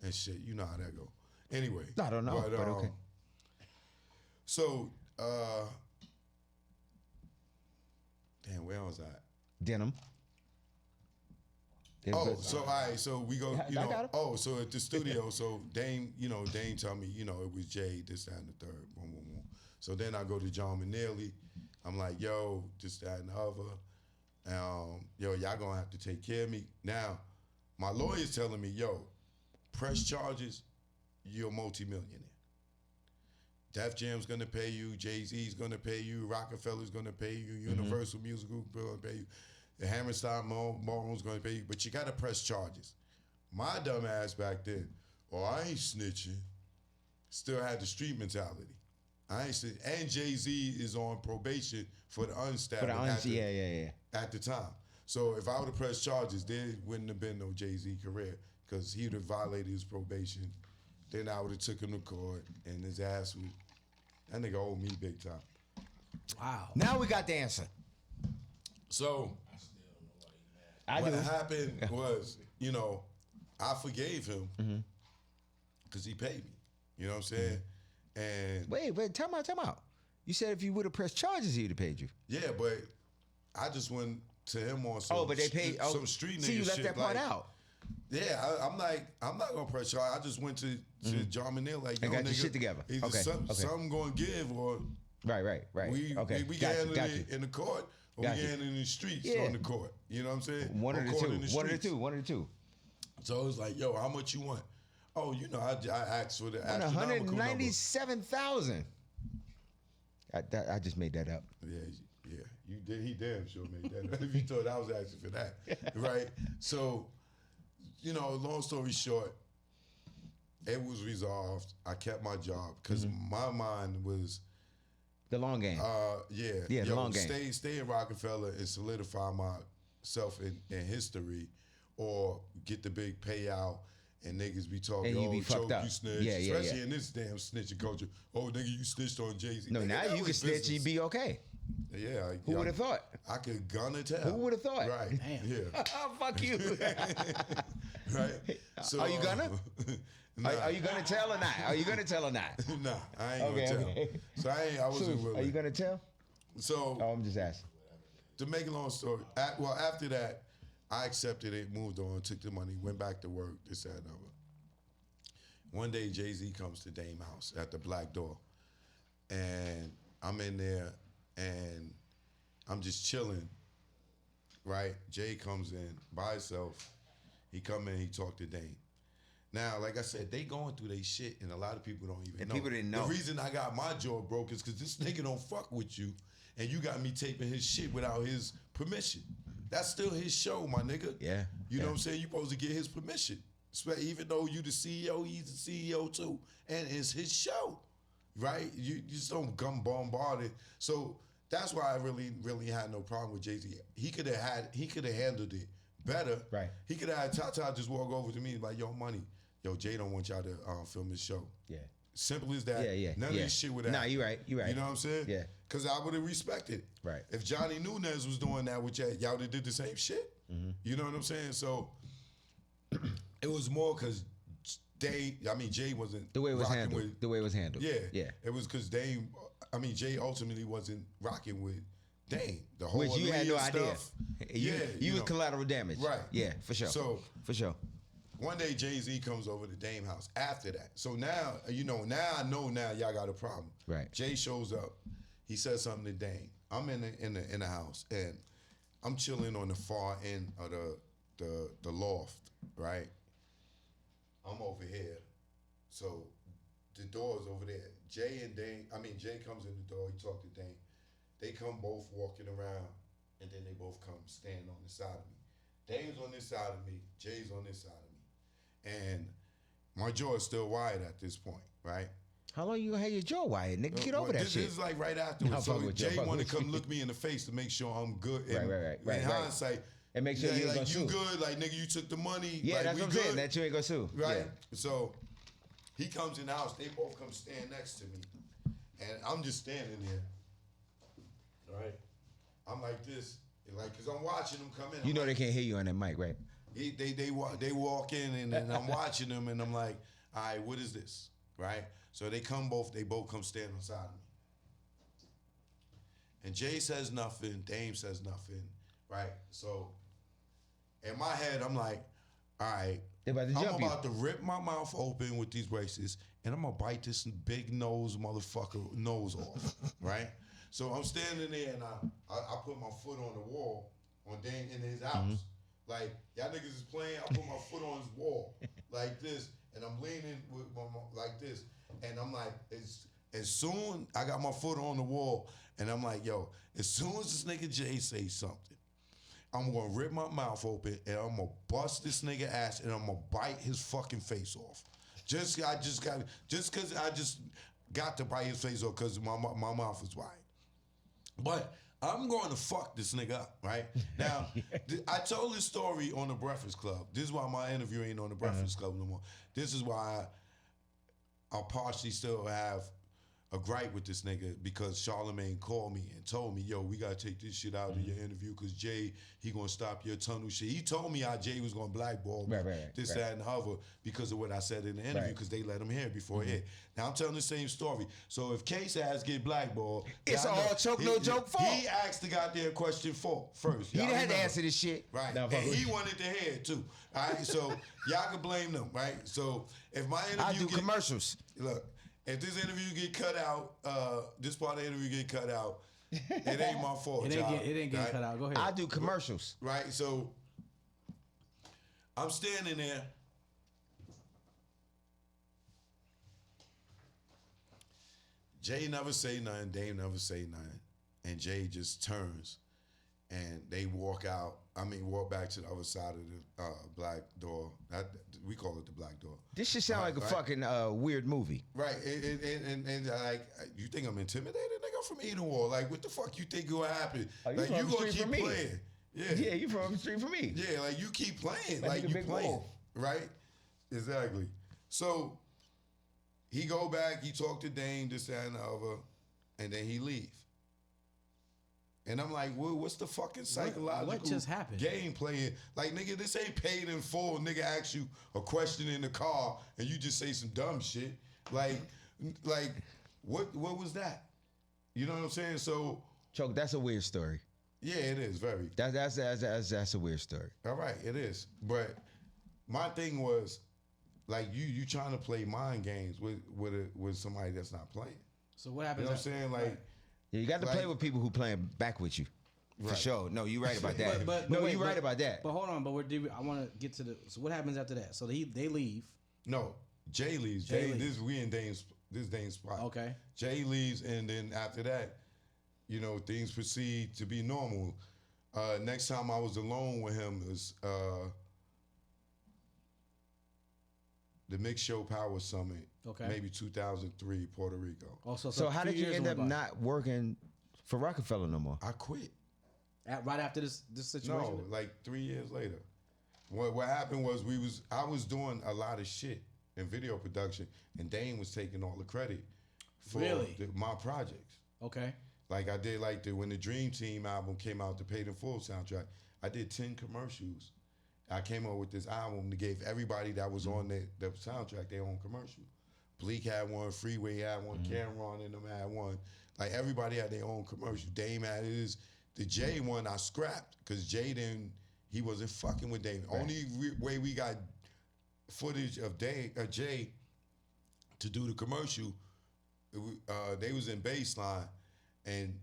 and shit. You know how that go. Anyway. I don't know, but okay. So, damn, where was I? Denim. Oh, so all right, so we go, you I got know. it. Oh, so at the studio, so Dane told me, it was Jay, this, that, and the third. Boom, boom, boom. So then I go to John Manelli. I'm like, yo, this, that, and the other. Yo, y'all gonna have to take care of me. Now, my lawyer's telling me, yo, press charges, you're a multimillionaire. Def Jam's gonna pay you, Jay-Z's gonna pay you, Rockefeller's gonna pay you, Universal Music Group gonna pay you, the Hammerstein Moron's gonna pay you, but you gotta press charges. My dumb ass back then, I ain't snitching, still had the street mentality. I ain't snitching. And Jay-Z is on probation for the unstabbing at the time. So if I would have pressed charges, there wouldn't have been no Jay-Z career because he would have violated his probation. Then I would have took him to court and his ass would, that nigga owed me big time. Wow. Now we got the answer. So what happened was, I forgave him because he paid me. You know what I'm saying? And wait, time out. You said if you would have pressed charges, he'd have paid you. yeah, but I just went to him on some, but they paid some street nigga see, you left shit, that part like, out. Yeah, I'm not gonna press charge. I just went to John Manel like, yo, And got nigga, your shit together. Either Okay, something gonna give or Right. we Got can you. handle it in the court or Got we you. can handle it in the streets Yeah. on the court. You know what I'm saying? One Or of the court two. in the One of the streets. two. One of the two. So it was like, yo, how much you want? Oh, I asked for the astronomical number. 197,000. I just made that up. Yeah, you did. He damn sure made that up. If you thought I was asking for that, right? So, long story short, it was resolved. I kept my job because my mind was The long game. the long game. Stay in Rockefeller and solidify myself in history, or get the big payout. And niggas be talking, And you be fucked choke, up. you snitch. Yeah, Especially in this damn snitching culture. Oh, nigga, you snitched on Jay-Z. No, Nigga, now that you can was snitch and business. be okay. Yeah. Who would have thought? I could gun it tell. Who would have thought? Right. Damn. Yeah. Oh, fuck you. Right. So, Are you gonna? Nah. Are you gonna tell or not? Are you gonna tell or not? Nah, I ain't gonna tell. Okay. So I wasn't willing. Are you gonna tell? So Oh, I'm just asking. to make a long story, after that, I accepted it, moved on, took the money, went back to work, this, that, and other. One day, Jay-Z comes to Dame house at the Black Door, and I'm in there, and I'm just chilling, right? Jay comes in by himself. He come in, he talk to Dame. Now, like I said, they going through their shit, and a lot of people don't even And know. people didn't know. The reason I got my jaw broke is because this nigga don't fuck with you, and you got me taping his shit without his permission. That's still his show, my nigga. Yeah, You know yeah. what I'm saying? You supposed to get his permission. Even though you the CEO, he's the CEO too, and it's his show, right? You just don't come bombarded. So that's why I really had no problem with Jay-Z. He could have handled it better. Right. He could have had Tata just walk over to me and be like, yo, Money, yo, Jay don't want y'all to film his show. Yeah. Simple as that. Yeah. None of this shit would happen. Nah, you right. You know what I'm saying? Yeah. Because I would have respected it. Right. If Johnny Nunez was doing that with y'all would have did the same shit. Mm-hmm. You know what I'm saying? So it was more because Jay wasn't The way it was rocking handled. with. The way it was handled. Yeah. It was because Jay ultimately wasn't rocking with Dame. The whole Which you had no Aaliyah idea. stuff. You was collateral damage. Right. Yeah, for sure. So for sure. one day Jay-Z comes over to Dame house after that. So now, now I know y'all got a problem. Right. Jay shows up. He says something to Dame. I'm in the house and I'm chilling on the far end of the loft, right? I'm over here. So the door's over there. Jay comes in the door, he talked to Dame. They come both walking around and then they both come stand on the side of me. Dame's on this side of me, Jay's on this side of me. And my jaw is still wired at this point, right? How long you gonna have your jaw wired, nigga? Get over that this shit. This is like right afterwards. No, So fuck with you, Jay fuck wanted with to come you. look me in the face to make sure I'm good. And Right. In hindsight, And make sure you ain't like gonna you sue. good, like nigga, you took the money. Yeah, like, that's we what I'm good, saying. That you ain't gonna sue. right? Yeah. So he comes in the house. They both come stand next to me, and I'm just standing there. All right, I'm like this, cause I'm watching them come in. You know they can't hear you on that mic, right? They walk in and I'm watching them and I'm like, all right, what is this, right? So they both come stand on the side of me. And Jay says nothing, Dame says nothing, right? So in my head, I'm like, all right, They about to jump I'm you. about to rip my mouth open with these braces and I'm gonna bite this big nose motherfucker nose off, right? So I'm standing there and I put my foot on the wall on Dame in his house. Mm-hmm. Like, y'all niggas is playing, I put my foot on his wall like this, and I'm leaning with like this, and I'm like, as soon I got my foot on the wall, and I'm like, yo, as soon as this nigga Jay say something, I'm gonna rip my mouth open, and I'm gonna bust this nigga ass, and I'm gonna bite his fucking face off. Just cause I just got to bite his face off cause my mouth is wide. But I'm going to fuck this nigga up, right? Now, I told this story on the Breakfast Club. This is why my interview ain't on the Breakfast Club no more. This is why I partially still have a gripe with this nigga because Charlamagne called me and told me, yo, we gotta take this shit out of your interview because Jay, he gonna stop your tunnel shit. He told me how Jay was gonna blackball me, this, that, and the other because of what I said in the interview because they let him hear before it hit. Now I'm telling the same story. So if Case ass get blackballed, It's y'all all know, choke, no joke fault. He asked the goddamn question first. He Y'all didn't have to remember. answer this shit. Right. No, And fuck with he you. wanted to hear it too. All right. So y'all can blame them, right? So if my interview I do commercials. Look, if this interview get cut out, this part of the interview get cut out, it ain't my fault. It ain't y'all, getting right? cut out. Go ahead. I do commercials. Right. So I'm standing there. Jay never say nothing. Dame never say nothing. And Jay just turns and they walk back to the other side of the black door. We call it the black door. This shit sound like a fucking weird movie. Right. And like, you think I'm intimidated? Nigga, I'm from Edenwald. Like, what the fuck you think gonna happen? Oh, you like, from you the gonna street keep from me. playing. Yeah. Yeah, you from the street from me. Yeah, like you keep playing. Like Like you you big playing. wolf. Right? Exactly. So he go back, he talk to Dane, this, that, and the other, and then he leave. And I'm like, well, what's the fucking psychological what just happened? game playing? Like, nigga, this ain't paid in full. Nigga asks you a question in the car and you just say some dumb shit. Like what was that? You know what I'm saying? So Choke, that's a weird story. yeah, it is very. That's a weird story. All right, it is. But my thing was, like, you trying to play mind games with somebody that's not playing. So what You happens? know what I'm saying? Like, Yeah, you got to play Like- with people who playing back with you. For Right. sure. No, you're right about that. But no, wait, you're right about that. But hold on. But I want to get to the. So what happens after that? So they leave. no, Jay leaves. Jay Jay, leaves. this Dane's spot. Okay. Jay leaves, and then after that, things proceed to be normal. Next time I was alone with him was the Mix Show Power Summit. Okay. Maybe 2003, Puerto Rico. Also, So how did you end up not working for Rockefeller no more? I quit. right after this situation? No, like 3 years later. What happened was I was doing a lot of shit in video production, and Dane was taking all the credit for my projects. Okay. Like I did, when the Dream Team album came out, the Paid in Full soundtrack, I did 10 commercials. I came up with this album that gave everybody that was on the soundtrack their own commercial. Bleak had one, Freeway had one, Cameron and them had one. Like everybody had their own commercial. Dame had his. The Jay one I scrapped because he wasn't fucking with Dame. Right. Only way we got footage of Jay to do the commercial, they was in baseline. And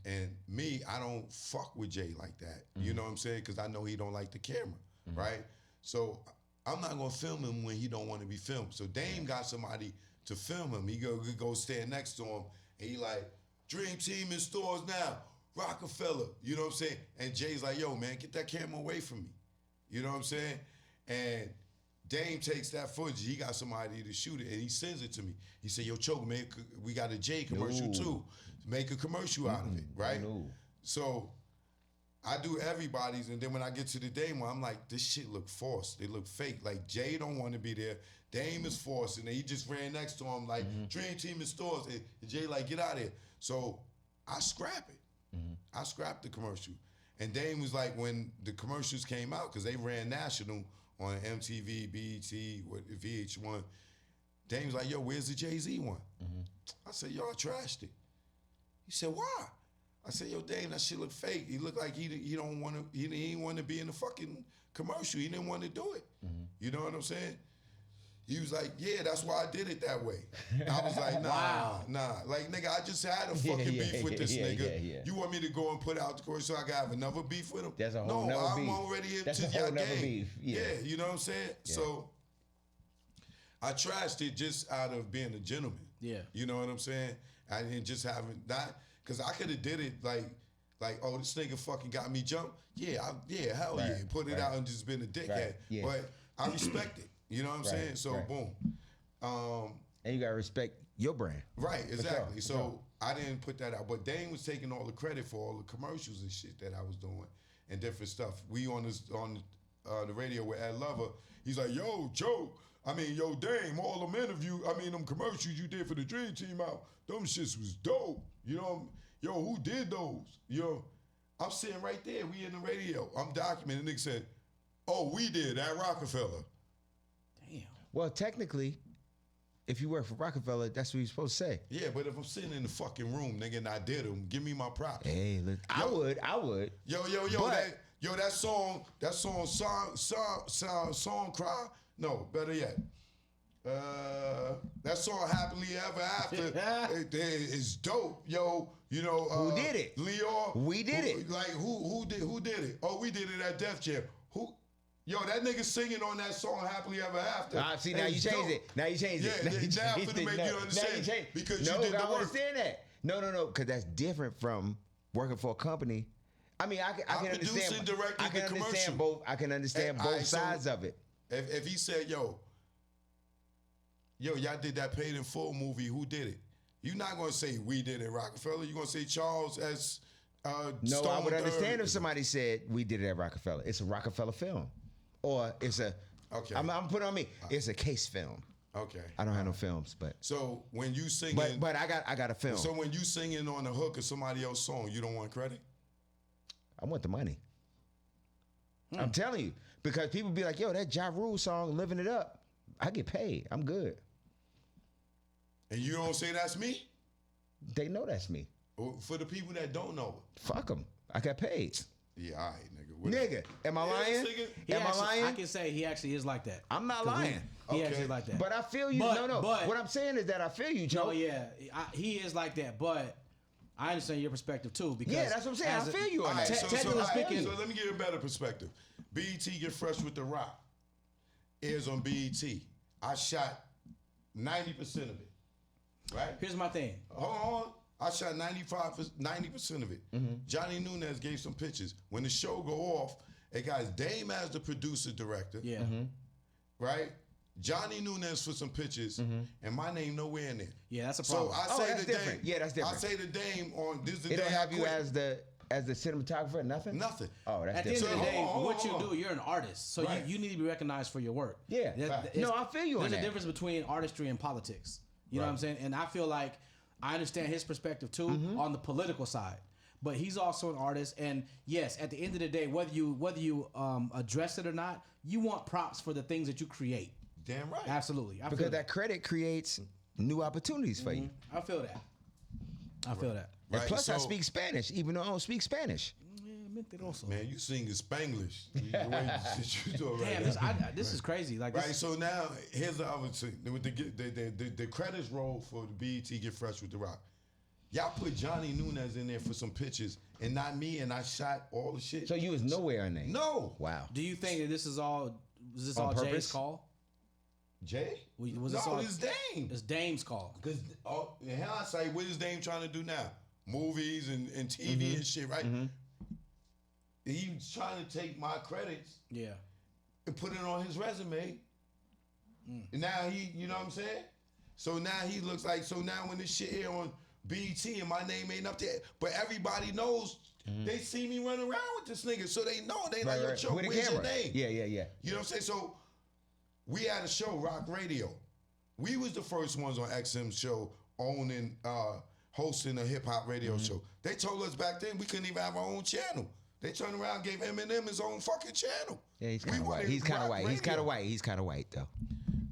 me, I don't fuck with Jay like that. You know what I'm saying? Because I know he don't like the camera, right? So I'm not gonna film him when he don't want to be filmed. So Dame got somebody to film him. He go stand next to him, and he like, Dream Team in stores now, Rockefeller. You know what I'm saying? And Jay's like, yo, man, get that camera away from me. You know what I'm saying? And Dame takes that footage. He got somebody to shoot it, and he sends it to me. He said, yo, Choke, man, we got a Jay commercial too. Make a commercial out of it, right? So I do everybody's, and then when I get to the Dame one, I'm like, this shit look forced. It look fake. Like, Jay don't want to be there. Dame is forced, and he just ran next to him like, Dream Team in stores. And Jay like, get out of here. So I scrap it. I scrapped the commercial. And Dame was like, when the commercials came out, because they ran national on MTV, BET, VH1, Dame was like, yo, where's the Jay-Z one? I said, yo, I trashed it. He said, why? I said, yo, Dame, that shit look fake. He looked like he didn't want to be in the fucking commercial. He didn't want to do it. You know what I'm saying? He was like, yeah, that's why I did it that way. I was like, nah. Like, nigga, I just had a fucking beef with this nigga. You want me to go and put out the course so I can have another beef with him? That's a whole nother beef. I'm already That's into a whole your nother game. Beef. Yeah, you know what I'm saying? Yeah. So I trashed it just out of being a gentleman. Yeah. You know what I'm saying? I didn't just have it, not, because I could have did it like, oh, this nigga fucking got me jumped. Hell yeah. Put it out and just been a dickhead. Yeah. But I respect it. You know what I'm saying? So boom. And you gotta respect your brand. Right, exactly. So I didn't put that out. But Dane was taking all the credit for all the commercials and shit that I was doing and different stuff. We on the radio with Ed Lover, he's like, yo, Dame, all them them commercials you did for the Dream Team out, them shits was dope. You know, yo, who did those? Yo, I'm sitting right there, we in the radio. I'm documenting. Nigga said, oh, we did at Rockefeller. Damn. Well, technically, if you work for Rockefeller, that's what you're supposed to say. Yeah, but if I'm sitting in the fucking room, nigga, and I did them, give me my props. Hey, look, I would. Yo, that song cry. No, better yet. That song Happily Ever After is dope, yo. You know who did it? Leo. We did it. Like who did it? Oh, we did it at Def Jam. Who? Yo, that nigga singing on that song Happily Ever After. See, now you changed it. Now you changed it. Now I'm finna make you understand. Because you did the work. I understand that. No, because that's different from working for a company. I mean, I can understand. I can understand both. I can understand both sides of it. If he said, yo, y'all did that Paid in Full movie, who did it? You're not gonna say we did it, Rockefeller. You're gonna say Charles as No, Stone I would understand Third. if somebody said we did it at Rockefeller. It's a Rockefeller film. Or it's a, okay. I'm putting on me. It's a case film. Okay. I don't have no films, but. So when you singing. But I got a film. So when you singing on the hook of somebody else's song, you don't want credit? I want the money. I'm telling you. Because people be like, yo, that Jarard song, Living It Up, I get paid. I'm good. And you don't say that's me? They know that's me. For the people that don't know. Fuck them. I got paid. Yeah, all right, nigga. Nigga, am I lying? Am I lying? I can say he actually is like that. I'm not lying. He actually is like that. But I feel you. But what I'm saying is that I feel you, Joe. No, yeah. He is like that, but I understand your perspective too. Because yeah, that's what I'm saying. I feel you on that. Technically speaking. So let me give you a better perspective. BET Get Fresh with the Rock airs on BET. I shot 90% of it. Right? Here's my thing. Hold on. I shot 90% of it. Johnny Nunez gave some pictures. When the show go off, it got Dame as the producer director. Yeah. Right? Johnny Nunez for some pictures, and my name nowhere in there. Yeah, that's a So problem. I say that's the different. Dame. Yeah, that's different. I say the Dame on this. Is the It don't day have I you quit. as the cinematographer. Nothing. Nothing. Oh, that's At the end different. of the So, day, hold on, what hold you on. do, you're an artist, so Right. you need to be recognized for your work. Yeah. It's- No, I feel you on There's that. a difference between artistry and politics. You know what I'm Right. saying? And I feel like I understand his perspective too on the political side. But he's also an artist, and yes, at the end of the day, whether you address it or not, you want props for the things that you create. Damn right. Absolutely, I Because feel that credit creates new opportunities for you. I feel that. I feel that. And Right, plus, I so- speak Spanish, even though I don't speak Spanish. Yeah, mente also. Man, you sing in Spanglish. The way you do it right Damn, now. this is crazy. Like, Right, this, so now here's the other thing. With the credits roll for the BET Get Fresh with the Rock. Y'all put Johnny Nunez in there for some pictures and not me, and I shot all the shit. So you was nowhere in there. No. Wow. do you think that this is all? Was this On all purpose? Jay's call? Jay? Was this no, all? it's Dame. It's Dame's call. Because in hindsight, what is Dame trying to do now? Movies and TV and shit, right? He's trying to take my credits Yeah. and put it on his resume. And now you know what I'm saying? So now he looks like, so now when this shit here on BET and my name ain't up there, but everybody knows, they see me running around with this nigga, so they know, they like, yo, Choke, With a where's your camera. name? Yeah. You know what I'm saying? So we had a show, Rock Radio. We was the first ones on XM's show owning, hosting a hip hop radio show. They told us back then we couldn't even have our own channel. They turned around and gave Eminem his own fucking channel. Yeah, he's We kind of white. wanted He's kind of rock white. He's kind of radio. white. He's kind of white though.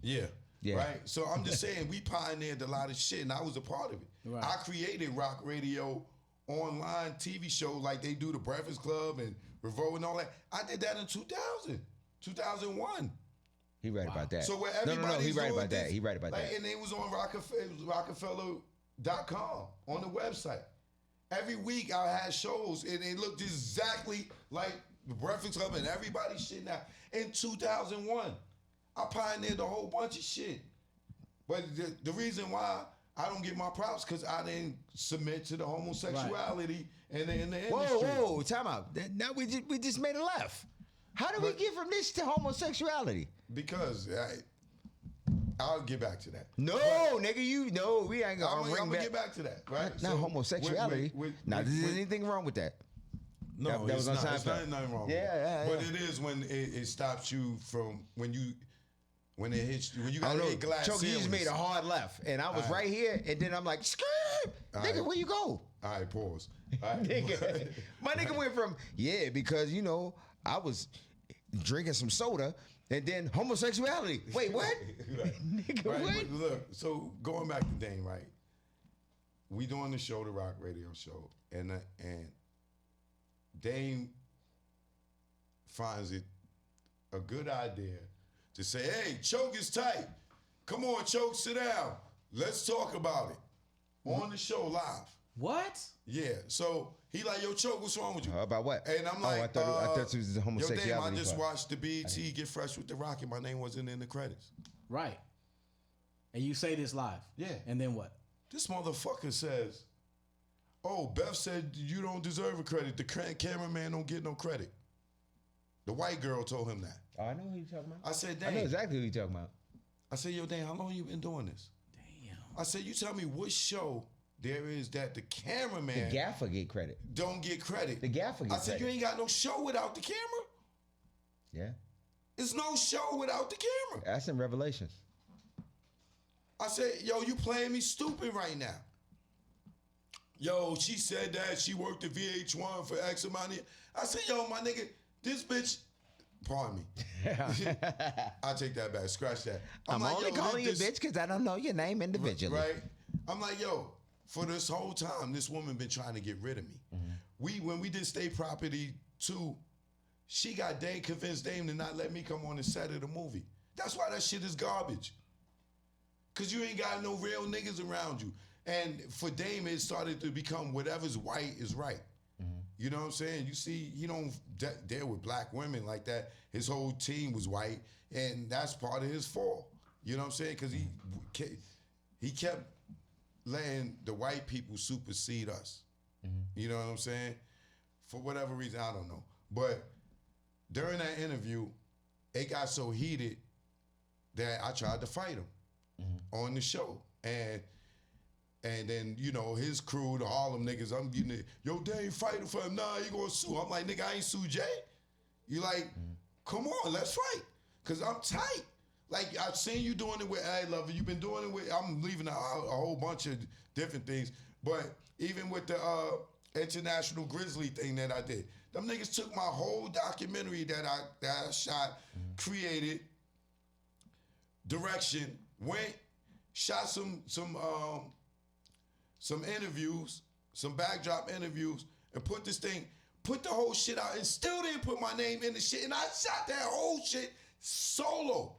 Yeah. Yeah. Right. So I'm just saying we pioneered a lot of shit, and I was a part of it. Right. I created rock radio online TV show like they do the Breakfast Club and Revolt and all that. I did that in 2000, 2001. He right about that. So where no, everybody's he right doing about that. this, He right about like, that. And it was on Rockefeller.com on the website. Every week I had shows, and it looked exactly like the Breakfast Club and everybody's shit now. In 2001, I pioneered a whole bunch of shit. But the reason why I don't get my props because I didn't submit to the homosexuality in the industry. Whoa, time out. Now we just made a left. How do we get from this to homosexuality? Because I'll get back to that. No, nigga, we ain't gonna I'm bring gonna back. get back to that, right? Not So, homosexuality. Now, is there anything wrong with that? No, That was it's on not. It's Seinfeld. nothing wrong. Yeah, with it. yeah. But it is when it stops you from when it hits you when you I got don't to know. eat glass Choke, you just ceilings. made a hard left, and I was All right. right here, and then I'm like, scream, nigga, right. where you go? All right, pause. All right. Nigga, my nigga went from because I was drinking some soda, and then homosexuality. Wait, what? Nigga, Right, what? but look, so going back to Dame, right? We doing the show, the Rock Radio Show, and Dame finds it a good idea to say, "Hey, Choke is tight. Come on, Choke, sit down. Let's talk about it on the show live." What? Yeah. So he like, "Yo, Choke, what's wrong with you?" About what? And I'm like, I thought it was the homosexuality Yo, Dame, I just part. watched the BET Get Fresh with the Rock, and my name wasn't in the credits. Right. And you say this live. Yeah. And then what? This motherfucker says, "Oh, Beth said you don't deserve a credit. The cameraman don't get no credit." The white girl told him that. Oh, I know who you talking about. I said, I know "Dang." exactly who you talking about. I said, "Yo, Dang, how long you been doing this?" Damn. I said, "You tell me what show there is that the cameraman The gaffer get credit. don't get credit." The gaffer I get said, credit. "You ain't got no show without the camera. Yeah, There's no show without the camera." that's in Revelations. I said, "Yo, you playing me stupid right now." Yo, she said that she worked at VH1 for X amount of years. I said, "Yo, my nigga, this bitch," pardon me. I take that back. Scratch that. I'm like, only "Yo, calling you this- bitch because I don't know your name individually. Right? I'm like, "Yo, for this whole time, this woman been trying to get rid of me." When we did State Property 2, she got Dame, convinced Dame to not let me come on the set of the movie. That's why that shit is garbage. Cause you ain't got no real niggas around you. And for Dame, it started to become whatever's white is right. You know what I'm saying? You see, he don't deal with black women like that. His whole team was white, and that's part of his fall. You know what I'm saying? Cause he kept letting the white people supersede us. You know what I'm saying? For whatever reason, I don't know. But during that interview, it got so heated that I tried to fight him on the show. And then, you know, his crew, the Harlem niggas, I'm getting it. Yo, they ain't fighting for him. Nah, you gonna sue. I'm like, nigga, I ain't sue Jay. You like, come on, let's fight. Cause I'm tight. Like, I've seen you doing it with A Lover. You've been doing it with, I'm leaving out a whole bunch of different things. But even with the International Grizzly thing that I did, them niggas took my whole documentary that I shot, created, direction, went, shot some interviews, some backdrop interviews, and put the whole shit out, and still didn't put my name in the shit. And I shot that whole shit solo.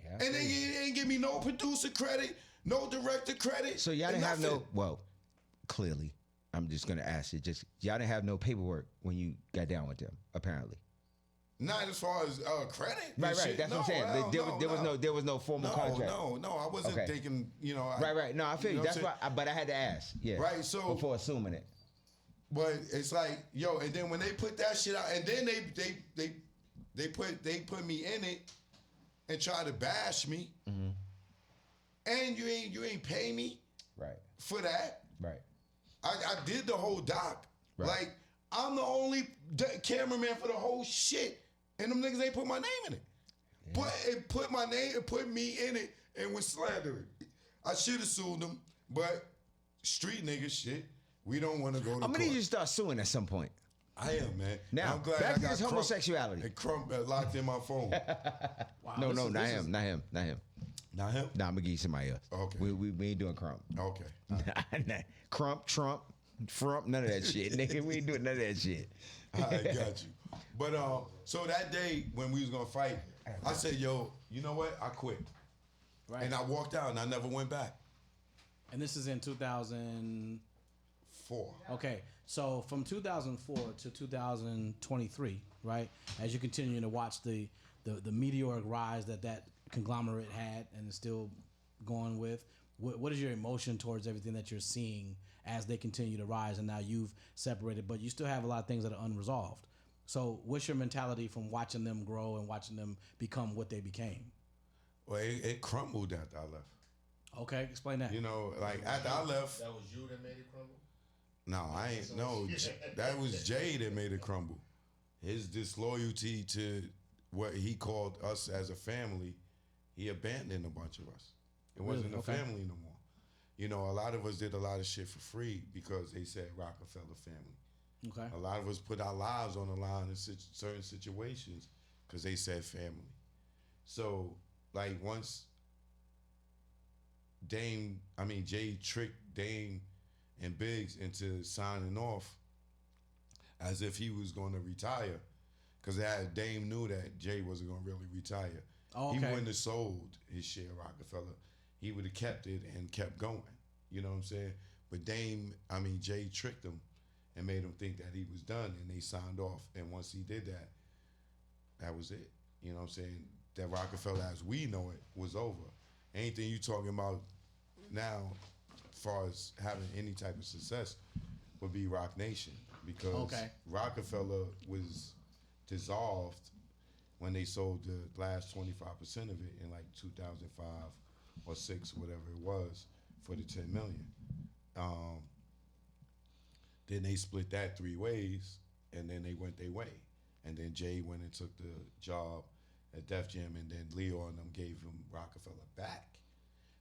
Yeah, and they ain't give me no producer credit, no director credit. So y'all didn't have no, well, clearly, I'm just gonna ask you, y'all didn't have no paperwork when you got down with them, apparently. Not as far as credit. Right. Shit. That's what I'm saying. There was no formal contract. No. I wasn't thinking. You know. Right. No, I feel you. That's why. But I had to ask. Yeah. Right. So before assuming it. But it's like, yo, and then when they put that shit out, and then they put me in it and try to bash me, and you ain't pay me for that. Right. I did the whole doc. Right. Like, I'm the only cameraman for the whole shit. And them niggas ain't put my name in it. Yeah. But it put my name, it put me in it and was slandering. I should have sued them, but street niggas shit, we don't want to go to I'm gonna need you to start suing at some point. I am, man. Now, I'm glad back I to got this homosexuality. And Crump locked in my phone. Wow, not him. Not him. Not him? Nah, I'm gonna give you somebody else. Okay. We ain't doing Crump. Okay. Crump, Trump, Frump, none of that shit. Nigga, we ain't doing none of that shit. I got you. But so that day when we was gonna fight, I said, yo, you know what? I quit. Right. And I walked out and I never went back. And this is in 2004. Okay. So from 2004 to 2023, right? As you continue to watch the meteoric rise that conglomerate had and is still going with, what is your emotion towards everything that you're seeing as they continue to rise, and now you've separated, but you still have a lot of things that are unresolved. So what's your mentality from watching them grow and watching them become what they became? Well, it crumbled after I left. Okay, explain that. You know, like after I left. That was you that made it crumble? No, I ain't. No, that was Jay that made it crumble. His disloyalty to what he called us as a family, he abandoned a bunch of us. It wasn't a family no more. You know, a lot of us did a lot of shit for free because they said Rockefeller family. Okay. A lot of us put our lives on the line in certain situations because they said family. So, like, once Jay tricked Dame and Biggs into signing off as if he was going to retire, because Dame knew that Jay wasn't going to really retire. Oh, okay. He wouldn't have sold his share of Rockefeller. He would have kept it and kept going. You know what I'm saying? But Jay tricked him and made him think that he was done, and they signed off. And once he did that, that was it. You know what I'm saying? That Rockefeller, as we know it, was over. Anything you talking about now, as far as having any type of success, would be Roc Nation, because Rockefeller was dissolved when they sold the last 25% of it in like 2005 or 6, whatever it was, for the 10 million. Then they split that 3 ways, and then they went their way. And then Jay went and took the job at Def Jam, and then Leo and them gave him Rockefeller back.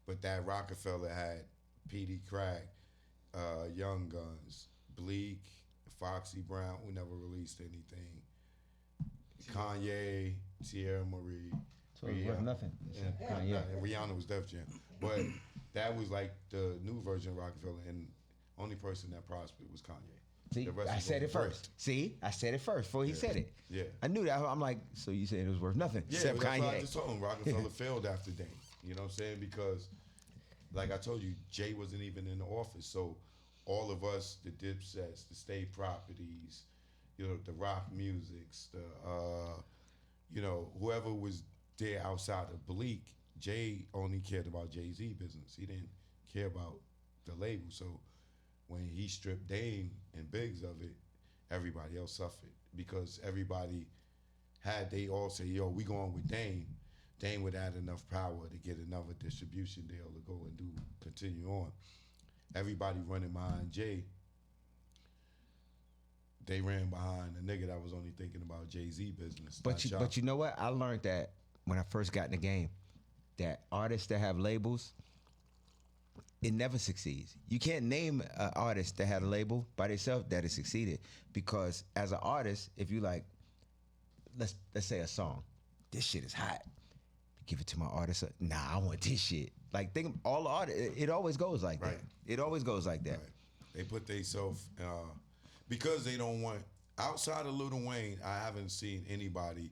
But that Rockefeller had P.D. Craig, Young Guns, Bleak, Foxy Brown, who never released anything, Kanye, Tierra Marie. So it was nothing. Yeah, Kanye. And Rihanna was Def Jam. But that was like the new version of Rockefeller, and only person that prospered was Kanye. See, I said it first. See, I said it first before he said it. Yeah. I knew that. I'm like, so you saying it was worth nothing except that's Kanye. What I just told him. Rockefeller failed after Dame. You know what I'm saying? Because, like I told you, Jay wasn't even in the office. So all of us, the Dipsets, the State Properties, you know, the rock musics, whoever was there outside of Bleak, Jay only cared about Jay-Z business. He didn't care about the label. So when he stripped Dame and Biggs of it, everybody else suffered, because everybody they all say, yo, we going with Dame. Dame would add enough power to get another distribution deal to go and continue on. Everybody running behind Jay. They ran behind a nigga that was only thinking about Jay-Z business. But you know what? I learned that when I first got in the game, that artists that have labels, it never succeeds. You can't name an artist that had a label by themselves that has succeeded, because as an artist, if you like, let's say a song, this shit is hot. Give it to my artist. Nah, I want this shit. Like, think all the artists. It always goes like that. It always goes like that. Right. They put themselves because they don't want. Outside of Lil Wayne, I haven't seen anybody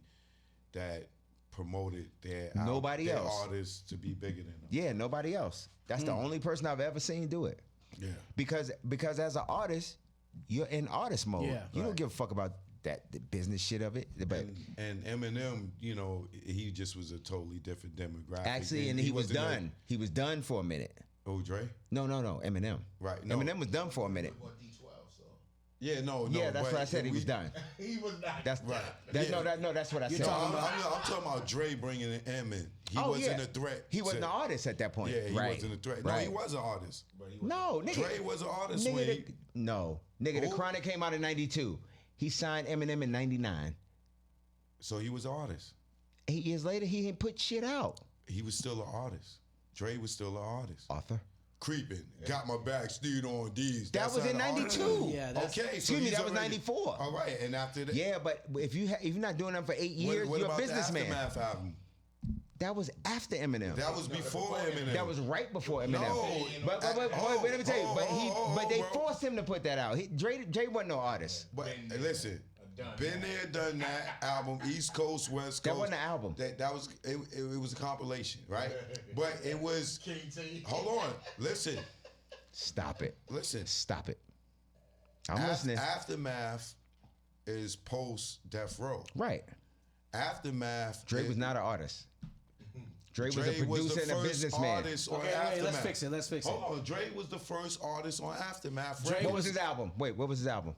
that promoted their artists to be bigger than them. Yeah, nobody else. That's the only person I've ever seen do it. Yeah. Because as an artist, you're in artist mode. Yeah. You don't give a fuck about the business shit of it. But and Eminem, you know, he just was a totally different demographic. actually, and he was done. He was done for a minute. Oh, Dre? No, Eminem. Right. No. Eminem was done for a minute. What D12, so Yeah, no. Yeah, that's what I said. He was done. he was not. That's Right. That's Yeah. that's what I said. I'm talking about Dre bringing in M in. He wasn't a threat. He wasn't an artist at that point. Yeah, he right. wasn't a threat. Right. No, he was an artist. No, nigga. Dre was an artist when Nigga, nigga, The Who? Chronic came out in '92. He signed Eminem in '99. So he was an artist. 8 years later, he didn't put shit out. He was still an artist. Dre was still an artist. Author. Creeping. Got my back steered on these. That was in '92. Yeah, that's, Okay, so Excuse me, he's that was already- '94. All right, and after that, Yeah, but if you're not doing them for 8 years, what you're a about businessman. the Aftermath album? That was after Eminem. That was before Eminem. That was right before Eminem. No, but let me tell you. But they bro. forced him to put that out. Dre wasn't no artist. But listen, been there, done that album, East Coast, West Coast. That wasn't an album. That was it was a compilation, right? But it was. Hold on, listen, Stop it. listen. Stop it. I'm listening. Aftermath is post Death Row. Right. Aftermath. Dre was not an artist. Dre was a Dre was producer the and a first businessman. artist on Okay, Aftermath. let's fix it. Hold on, Dre was the first artist on Aftermath. Dre What was his album? Wait, what was his album?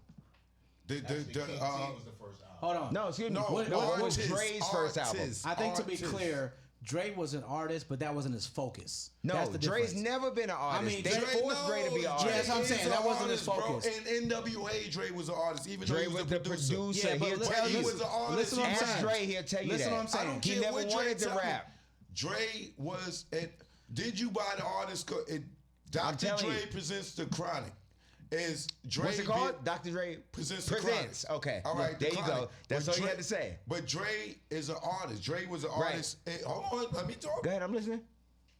was the first album. Hold on. No, excuse me. No, What was artist, Dre's first album? artist, I think to be artist. clear, Dre was an artist, but that wasn't his focus. No, That's the Dre's difference. never been an artist. mean, They Dre- forced Dre to be an Dre- artist. that's what I'm saying. He's That an wasn't his artist, bro. focus. In NWA, Dre was an artist, even though Dre he was the producer. producer. Yeah, but He'll listen- tell He you. was an artist. Listen what I'm Ask saying. Dre, he'll tell you Listen that. what I'm saying. I don't He care never what Dre wanted to tell me. rap. Dre was did you buy the artist? Dr. telling Dre you. presents the Chronic. Is Dre What's it called? Dr. Dre presents the Chronic. Okay. All right, There the you Chronic. go. That's But all you Dre- had to say. But Dre is an artist. Dre was an Right. artist. Hold on, let me talk. Go ahead, I'm listening.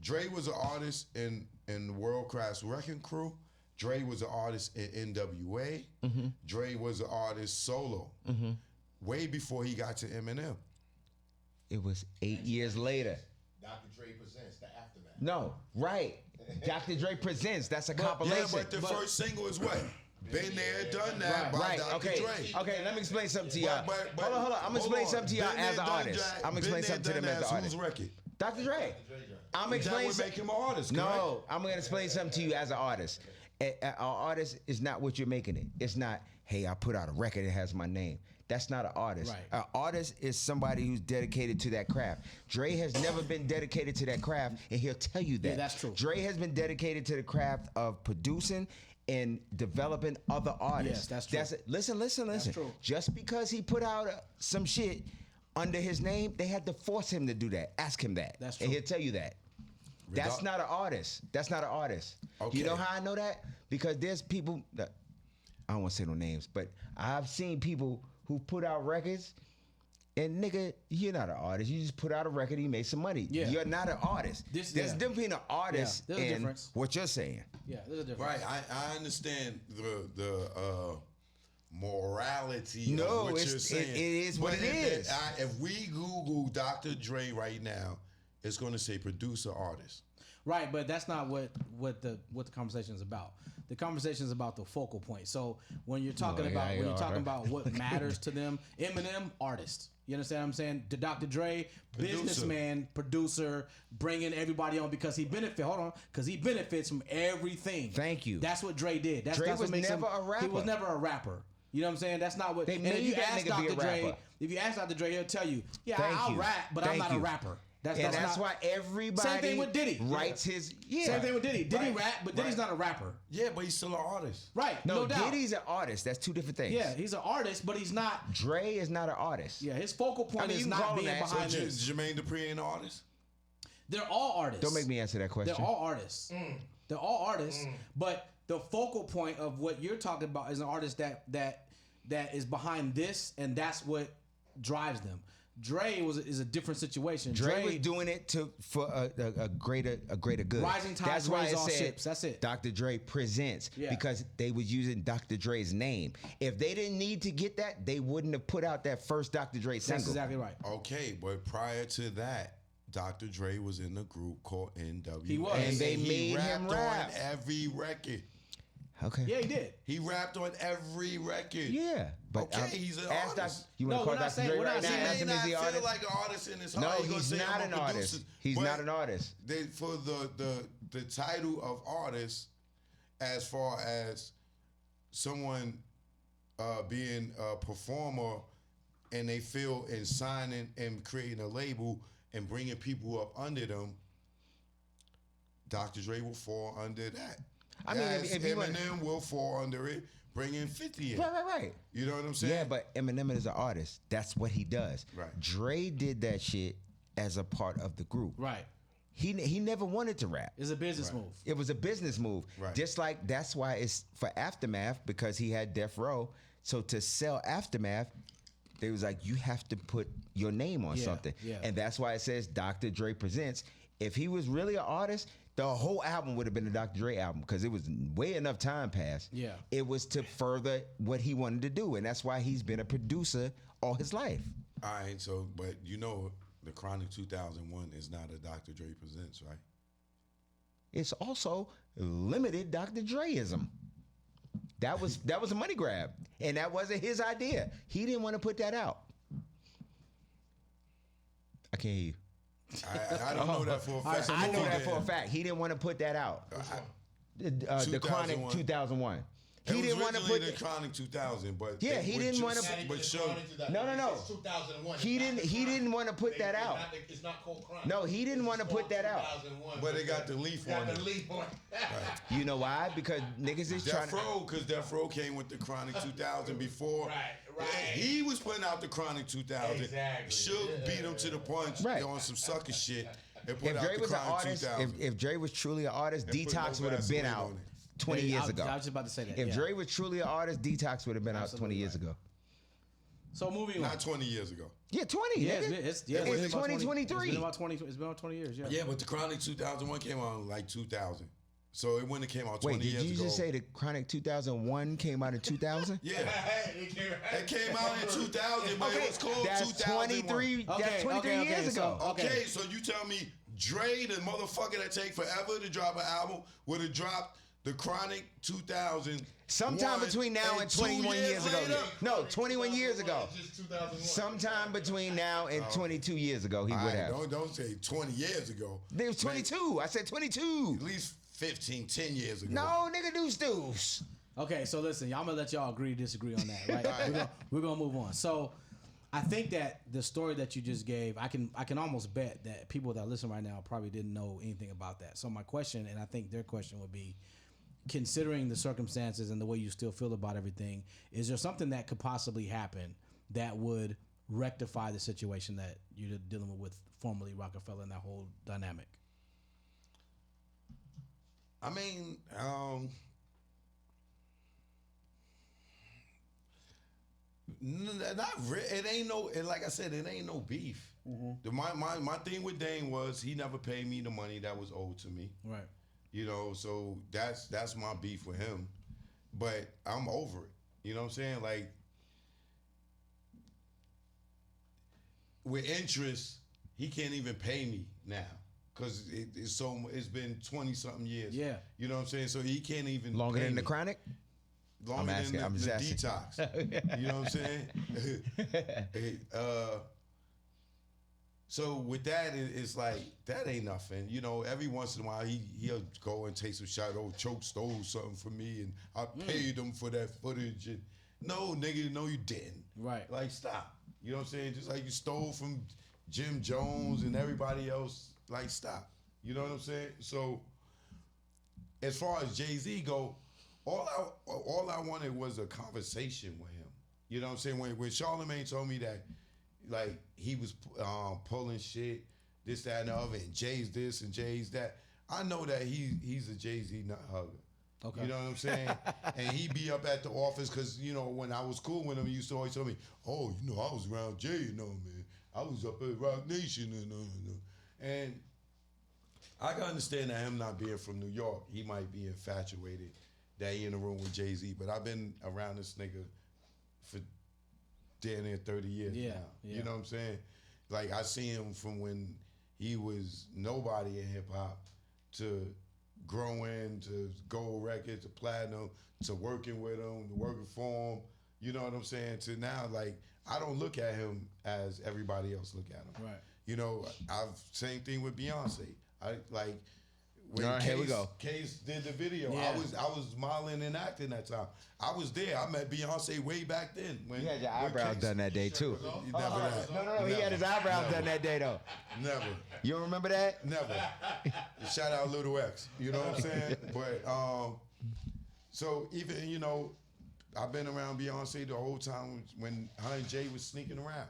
Dre was an artist in World Class Wrecking Crew. Dre was an artist in NWA. Mm-hmm. Dre was an artist solo. Way before he got to Eminem. It was 8 years later. Dr. Dre presents the Aftermath. No, right. Dr. Dre presents. That's a compilation. Yeah, but the first single is what? Been there, done that by Right. Dr. Okay. Dre. Okay. Let me explain something to y'all. But- hold on. I'm gonna explain something to y'all Been as there, an done artist. that. I'm gonna Been explain there, something to them done as an that. artist. Whose record? Dr. Dre. I'm That explaining. would make him an artist, No, correct? I'm gonna explain something to you as an artist. An artist is not what you're making it. It's not. Hey, I put out a record that has my name. That's not an artist. Right. An artist is somebody who's dedicated to that craft. Dre has never been dedicated to that craft, and he'll tell you that. Yeah, that's true. Dre has been dedicated to the craft of producing and developing other artists. Yes, that's true. Listen. true. Just because he put out some shit under his name, they had to force him to do that. Ask him that. That's And true. he'll tell you that. That's not an artist. That's not an artist. Okay. You know how I know that? Because there's people that, I don't want to say no names, but I've seen people who put out records and nigga, you're not an artist. You just put out a record and you made some money. Yeah. You're not an artist. There's yeah. difference between an artist Yeah, there's a and difference. what you're saying. Yeah, there's a difference. Right, I understand the morality No, of what it's- you're saying. it is what But it is. If we Google Dr. Dre right now, it's going to say producer artist. Right, but that's not what the conversation is about. The conversation is about the focal point. So when you're talking about what matters to them, Eminem, artist. You understand what I'm saying? The Dr. Dre, businessman, producer, bringing everybody on because he benefits from everything. Thank you. That's what Dre did. That's Dre what was makes never him, a rapper. He was never a rapper. You know what I'm saying? That's not what. They And if made you that ask nigga be a Dr. Dre, rapper. if you ask Dr. Dre, he'll tell you, yeah, Thank I'll you. rap, but Thank I'm not you. a rapper. That's why everybody Same thing with Diddy. writes his Same thing with Diddy. Diddy rap, but Diddy's not a rapper. Yeah, but he's still an artist. Right. No, No doubt. Diddy's an artist. That's two different things. Yeah, he's an artist, but he's not. Dre is not an artist. Yeah, his focal point you is can not call him being that. behind So this. Jermaine Dupri ain't an artist? They're all artists. Don't make me answer that question. They're all artists. They're all artists, but the focal point of what you're talking about is an artist that is behind this, and that's what drives them. Dre is a different situation. Dre was doing it for a greater good. Rising tides That's why raise it all said ships. That's it. Dr. Dre presents because they was using Dr. Dre's name. If they didn't need to get that, they wouldn't have put out that first Dr. Dre single. That's exactly right. Okay, but prior to that, Dr. Dre was in a group called NWA. He was. And they made him rap. on every record. Okay. Yeah, he did. He rapped on every record. Yeah, but Okay, he's an artist. You want No, to we're call not Dr. Dre we're right not now? saying- Ask He him, may is he not an feel artist? like an artist in his No, heart. He gonna he's say, not I'm an a artist. producer. He's But not an artist. for the title of artist, as far as someone being a performer, and they feel in signing and creating a label and bringing people up under them, Dr. Dre will fall under that. I mean, if you want- Eminem will fall under it, bringing 50 in. Right. You know what I'm saying? Yeah, but Eminem is an artist. That's what he does. Right. Dre did that shit as a part of the group. Right. He never wanted to rap. It's a business move. It was a business move. Right. Just like that's why it's for Aftermath, because he had Death Row. So to sell Aftermath, they was like, you have to put your name on something. Yeah. And that's why it says Dr. Dre Presents. If he was really an artist, the whole album would have been a Dr. Dre album because it was way enough time passed. Yeah. It was to further what he wanted to do. And that's why he's been a producer all his life. All right, so, but you know, the Chronic 2001 is not a Dr. Dre Presents, right? It's also limited Dr. Dreism. That was a money grab, and that wasn't his idea. He didn't want to put that out. I can't hear you. I don't know that for a fact. I know that for a fact. He didn't want to put that out. The Chronic 2001. He didn't want to put the Chronic 2000, but Yeah, he didn't wanna- But show No. It's 2001. He didn't want to put that out. It's not called Chronic. No, he didn't want to put that out. 2001, But it got the leaf got on the it. leaf on it. You know why? Because niggas is trying Death to. Row, because Death Row came with the Chronic 2000 before. Right. He was putting out the Chronic 2000. Exactly. Should beat him to the punch Right. on some sucker shit and put If out Dre the was an Chronic artist, 2000. if Dre was truly an artist, And put Detox no would have been Vaseline out on it. 20 Yeah, years I ago. was just about to say that. If yeah. Dre was truly an artist, Detox would have been out 20 years ago. So moving on. Not 20 years ago. Yeah, 20. Yeah, nigga. it's It's been about 2023. It's been about 20. It's been about 20 years. Yeah. Yeah, but the Chronic 2001 came out in like 2000. So it wouldn't have came out 20 Wait, did years you ago. just say the Chronic 2001 came out in 2000? Yeah. It came out in 2000, but it was called That's 2001. 23. That's 23 years ago. Okay, so you tell me Dre, the motherfucker that take forever to drop an album, would have dropped the Chronic 2000 Sometime between now and 21 years ago. later? No, 21 years ago. Just 2001. Sometime between now and 22 years ago, he All would right, have. don't say 20 years ago. It was 22. I said 22. At least 15, 10 years ago. No, nigga, deuce. Okay, so listen, I'm gonna let y'all agree to disagree on that, right? we're gonna move on. So I think that the story that you just gave, I can almost bet that people that listen right now probably didn't know anything about that. So my question, and I think their question would be, considering the circumstances and the way you still feel about everything, is there something that could possibly happen that would rectify the situation that you're dealing with formerly Rockefeller and that whole dynamic? I mean, not really. It ain't no. And like I said, it ain't no beef. My thing with Dane was he never paid me the money that was owed to me. Right. You know, so that's my beef with him. But I'm over it. You know what I'm saying? Like with interest, he can't even pay me now. Cause it's been 20 something years. Yeah. You know what I'm saying? So he can't even Longer pay than the me. Chronic? Longer I'm asking, than I'm the just asking. detox. You know what I'm saying? So with that, it's like that ain't nothing. You know, every once in a while he'll go and take some shot. Oh, Choke stole something from me, and I paid him for that footage. And no, nigga, no, you didn't. Right. Like, stop. You know what I'm saying? Just like you stole from Jim Jones and everybody else, like, stop. You know what I'm saying? So, as far as Jay-Z go, all I wanted was a conversation with him. You know what I'm saying? When Charlamagne told me that, like, he was pulling shit, this, that, and the other, and Jay's this and Jay's that, I know that he's a Jay-Z nut hugger. Okay. You know what I'm saying? And he be up at the office because, you know, when I was cool with him, he used to always tell me, oh, you know, I was around Jay, you know, man. I was up at Rock Nation, and I can understand that him not being from New York, he might be infatuated that he in the room with Jay-Z, but I've been around this nigga for damn near 30 years now. Yeah. You know what I'm saying? Like, I see him from when he was nobody in hip-hop to growing, to gold records, to platinum, to working with him, to working for him, you know what I'm saying, to now, like, I don't look at him as everybody else look at him. Right. You know, same thing with Beyonce. When here we go. Case did the video, I was modeling and acting that time. I was there. I met Beyonce way back then. When you had your eyebrows done that day too. Never that. No. He had his eyebrows done that day though. Never. You don't remember that? Never. Shout out Little X. You know what I'm saying? But so even, you know, I've been around Beyonce the whole time when her and Jay was sneaking around.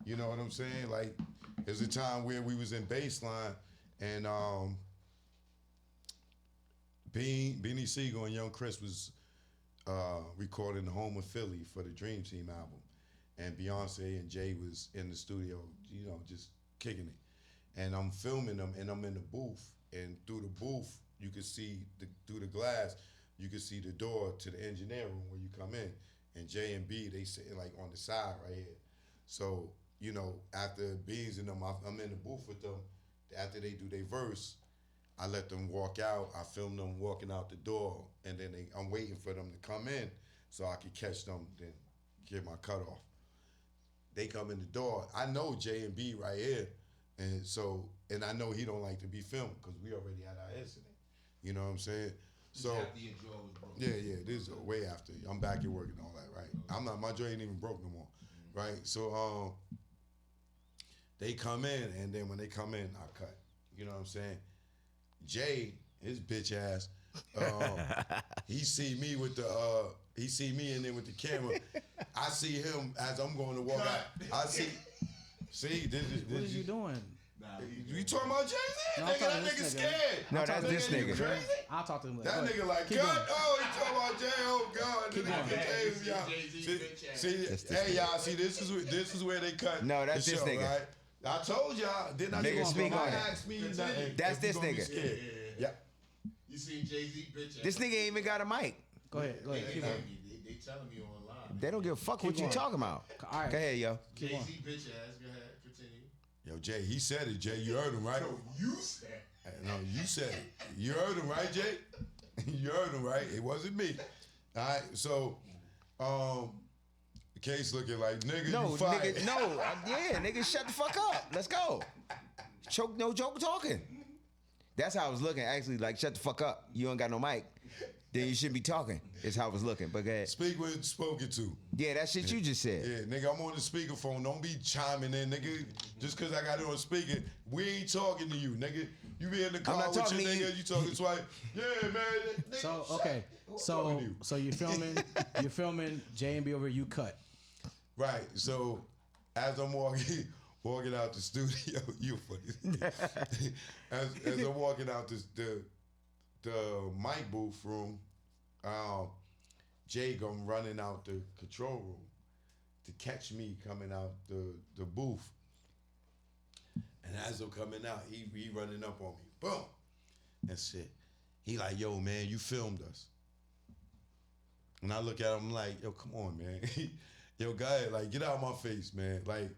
You know what I'm saying? Like, there's a time where we was in Baseline and Beanie Siegel and Young Chris was recording the Home of Philly for the Dream Team album. And Beyonce and Jay was in the studio, you know, just kicking it. And I'm filming them and I'm in the booth. And through the booth, you could see, through the glass, you could see the door to the engineer room where you come in. And J and B, they sitting like on the side right here. So, you know, after Beans and them, I'm in the booth with them. After they do their verse, I let them walk out. I film them walking out the door, and then I'm waiting for them to come in so I can catch them, then get my cut off. They come in the door. I know J and B right here, and I know he don't like to be filmed because we already had our incident. You know what I'm saying? So after your jaw was broken. Yeah, this is way after. I'm back at work and all that, right? My jaw ain't even broke no more, right? So they come in, and then when they come in, I cut. You know what I'm saying? Jay, his bitch ass, he see me in there with the camera. I see him as I'm going to walk out. I see, what is you doing? You talking about Jay-Z? No, Nigga, that nigga scared. No, that's this nigga. Crazy? I'll talk to him. That nigga like, cut. Oh, he talking about Jay. Oh God, Keep going. See, hey y'all, see this is where they cut. No, that's the this show, nigga. Right? I told y'all. Didn't I? Nigga, speak on it. Ask me nothing. That's this nigga. Yeah. You seen Jay-Z bitch? This nigga ain't even got a mic. Go ahead. Keep going. They telling me online. They don't give a fuck what you talking about. All right. Go ahead, yo. Jay-Z bitch ass. Go ahead. Continue. Yo, Jay, he said it. Jay, you heard him, right? No, you said. No, you said it. You heard him, right, Jay? You heard him, right? It wasn't me. All right. So, the case looking like nigga. No, you fired. nigga. No. Nigga, shut the fuck up. Let's go. No joke talking. That's how I was looking. Actually, like, shut the fuck up. You ain't got no mic. Then you shouldn't be talking. Is how I was looking. But go ahead. Speak when spoken to. Yeah, that shit you just said. Yeah, nigga, I'm on the speakerphone. Don't be chiming in, nigga. Just because I got it on speaker, we ain't talking to you, nigga. You be in the car with your nigga, you talking twice. Yeah, man. Nigga, so, okay. So you're filming J and B over, you cut. Right. So, as I'm walking out the studio, you funny. as I'm walking out the mic booth room, Jay come running out the control room to catch me coming out the booth. And as I'm coming out, he running up on me. Boom. And shit. He like, yo, man, you filmed us. And I look at him like, yo, come on, man. Yo, guy, like, get out of my face, man. Like,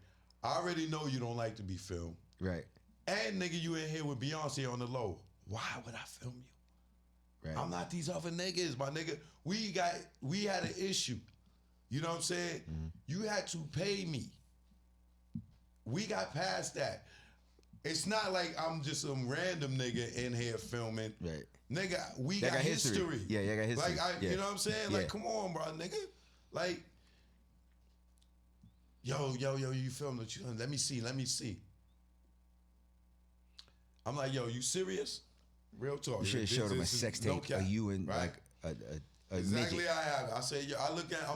I already know you don't like to be filmed. Right. And nigga, you in here with Beyonce on the low. Why would I film you? Right. I'm not these other niggas, my nigga. We had an issue. You know what I'm saying? Mm-hmm. You had to pay me. We got past that. It's not like I'm just some random nigga in here filming. Right. Nigga, we got history. Yeah, you got history. Like, you know what I'm saying? Like, come on, bro, nigga. Like, yo, you filmed it? Let me see. I'm like, yo, you serious? Real talk. You should have showed him a sex tape of you and right? like a Exactly, midget. I have it. I say, yo, I'm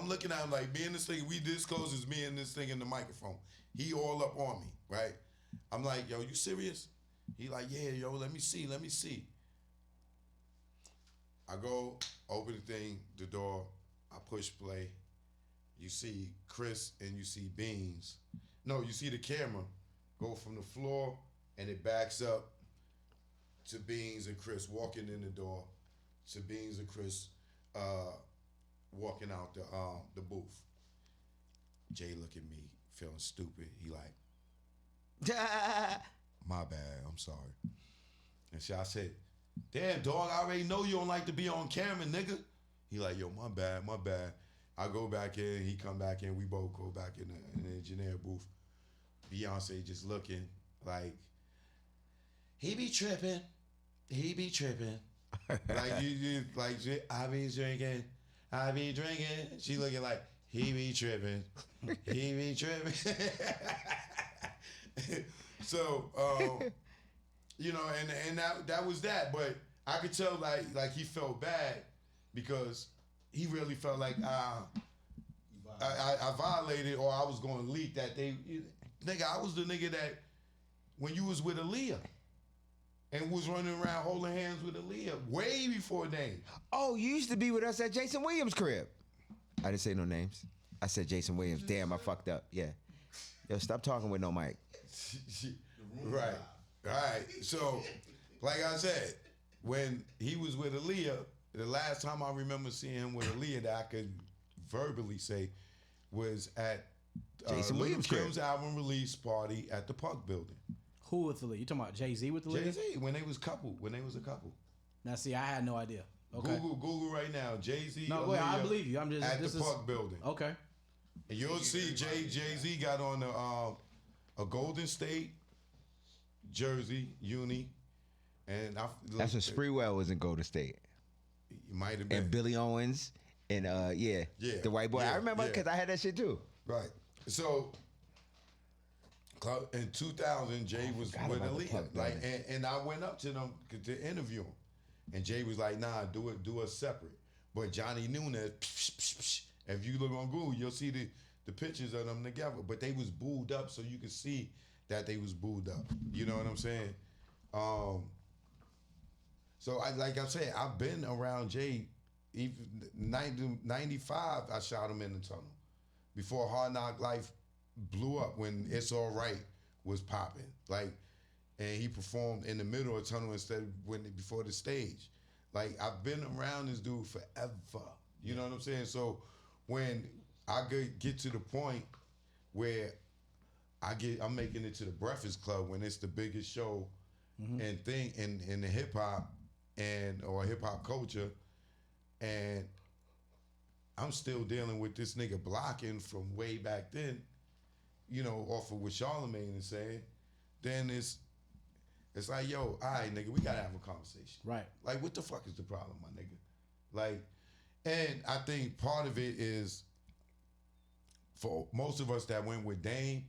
looking at him like, me and this thing, we this close as me and this thing in the microphone. He all up on me, right? I'm like, yo, you serious? He like, yeah, yo, let me see. I go, open the thing, the door, I push play. You see Chris and you see Beans. No, you see the camera go from the floor and it backs up to Beans and Chris walking in the door, to Beans and Chris walking out the booth. Jay look at me, feeling stupid. He like, my bad, I'm sorry. And so I said, damn, dog, I already know you don't like to be on camera, nigga. He like, yo, my bad. I go back in, he come back in, we both go back in the engineer booth. Beyonce just looking like, he be tripping. Like, you like, I be drinking. She looking like, he be tripping. So, you know, and that was that. But I could tell like he felt bad because he really felt like I violated or I was going to leak that nigga, I was the nigga that when you was with Aaliyah and was running around holding hands with Aaliyah way before Dame. Oh, you used to be with us at Jason Williams' crib. I didn't say no names. I said Jason Williams. Damn, I fucked up. Yeah. Yo, stop talking with no mic. Right. All right. So, like I said, when he was with Aaliyah, the last time I remember seeing him with Aaliyah that I could verbally say was at Jason Williams' crib. Kim's album release party at the Park Building. Who with the lead? You talking about Jay-Z with the lead? Jay-Z, when they was a couple. Now, see, I had no idea. Okay. Google right now. Jay-Z. No, wait, I believe you. I'm just at the Park Building. Okay. And you'll see Jay-Z got on a Golden State jersey, uni, and That's when Spreewell was in Golden State. Might have been. And Billy Owens and the white boy. Yeah, I remember because I had that shit too. Right. So in 2000, Jay was with Aaliyah. Like, and I went up to them to interview him, and Jay was like, "Nah, do it separate." But Johnny Nunez, if you look on Google, you'll see the pictures of them together. But they was booed up, so you could see that they was booed up. You know what I'm saying? So like I said, I've been around Jay. Even 95, I shot him in the tunnel. Before Hard Knock Life blew up, when It's All Right was popping. Like, and he performed in the middle of the tunnel instead of before the stage. Like, I've been around this dude forever. You know what I'm saying? So when I get to the point where I'm making it to the Breakfast Club when it's the biggest show and thing in the hip hop or hip hop culture, and I'm still dealing with this nigga blocking from way back then, you know, off of what Charlamagne is saying, then it's like, yo, all right, nigga, we gotta have a conversation. Right. Like, what the fuck is the problem, my nigga? Like, and I think part of it is, for most of us that went with Dame,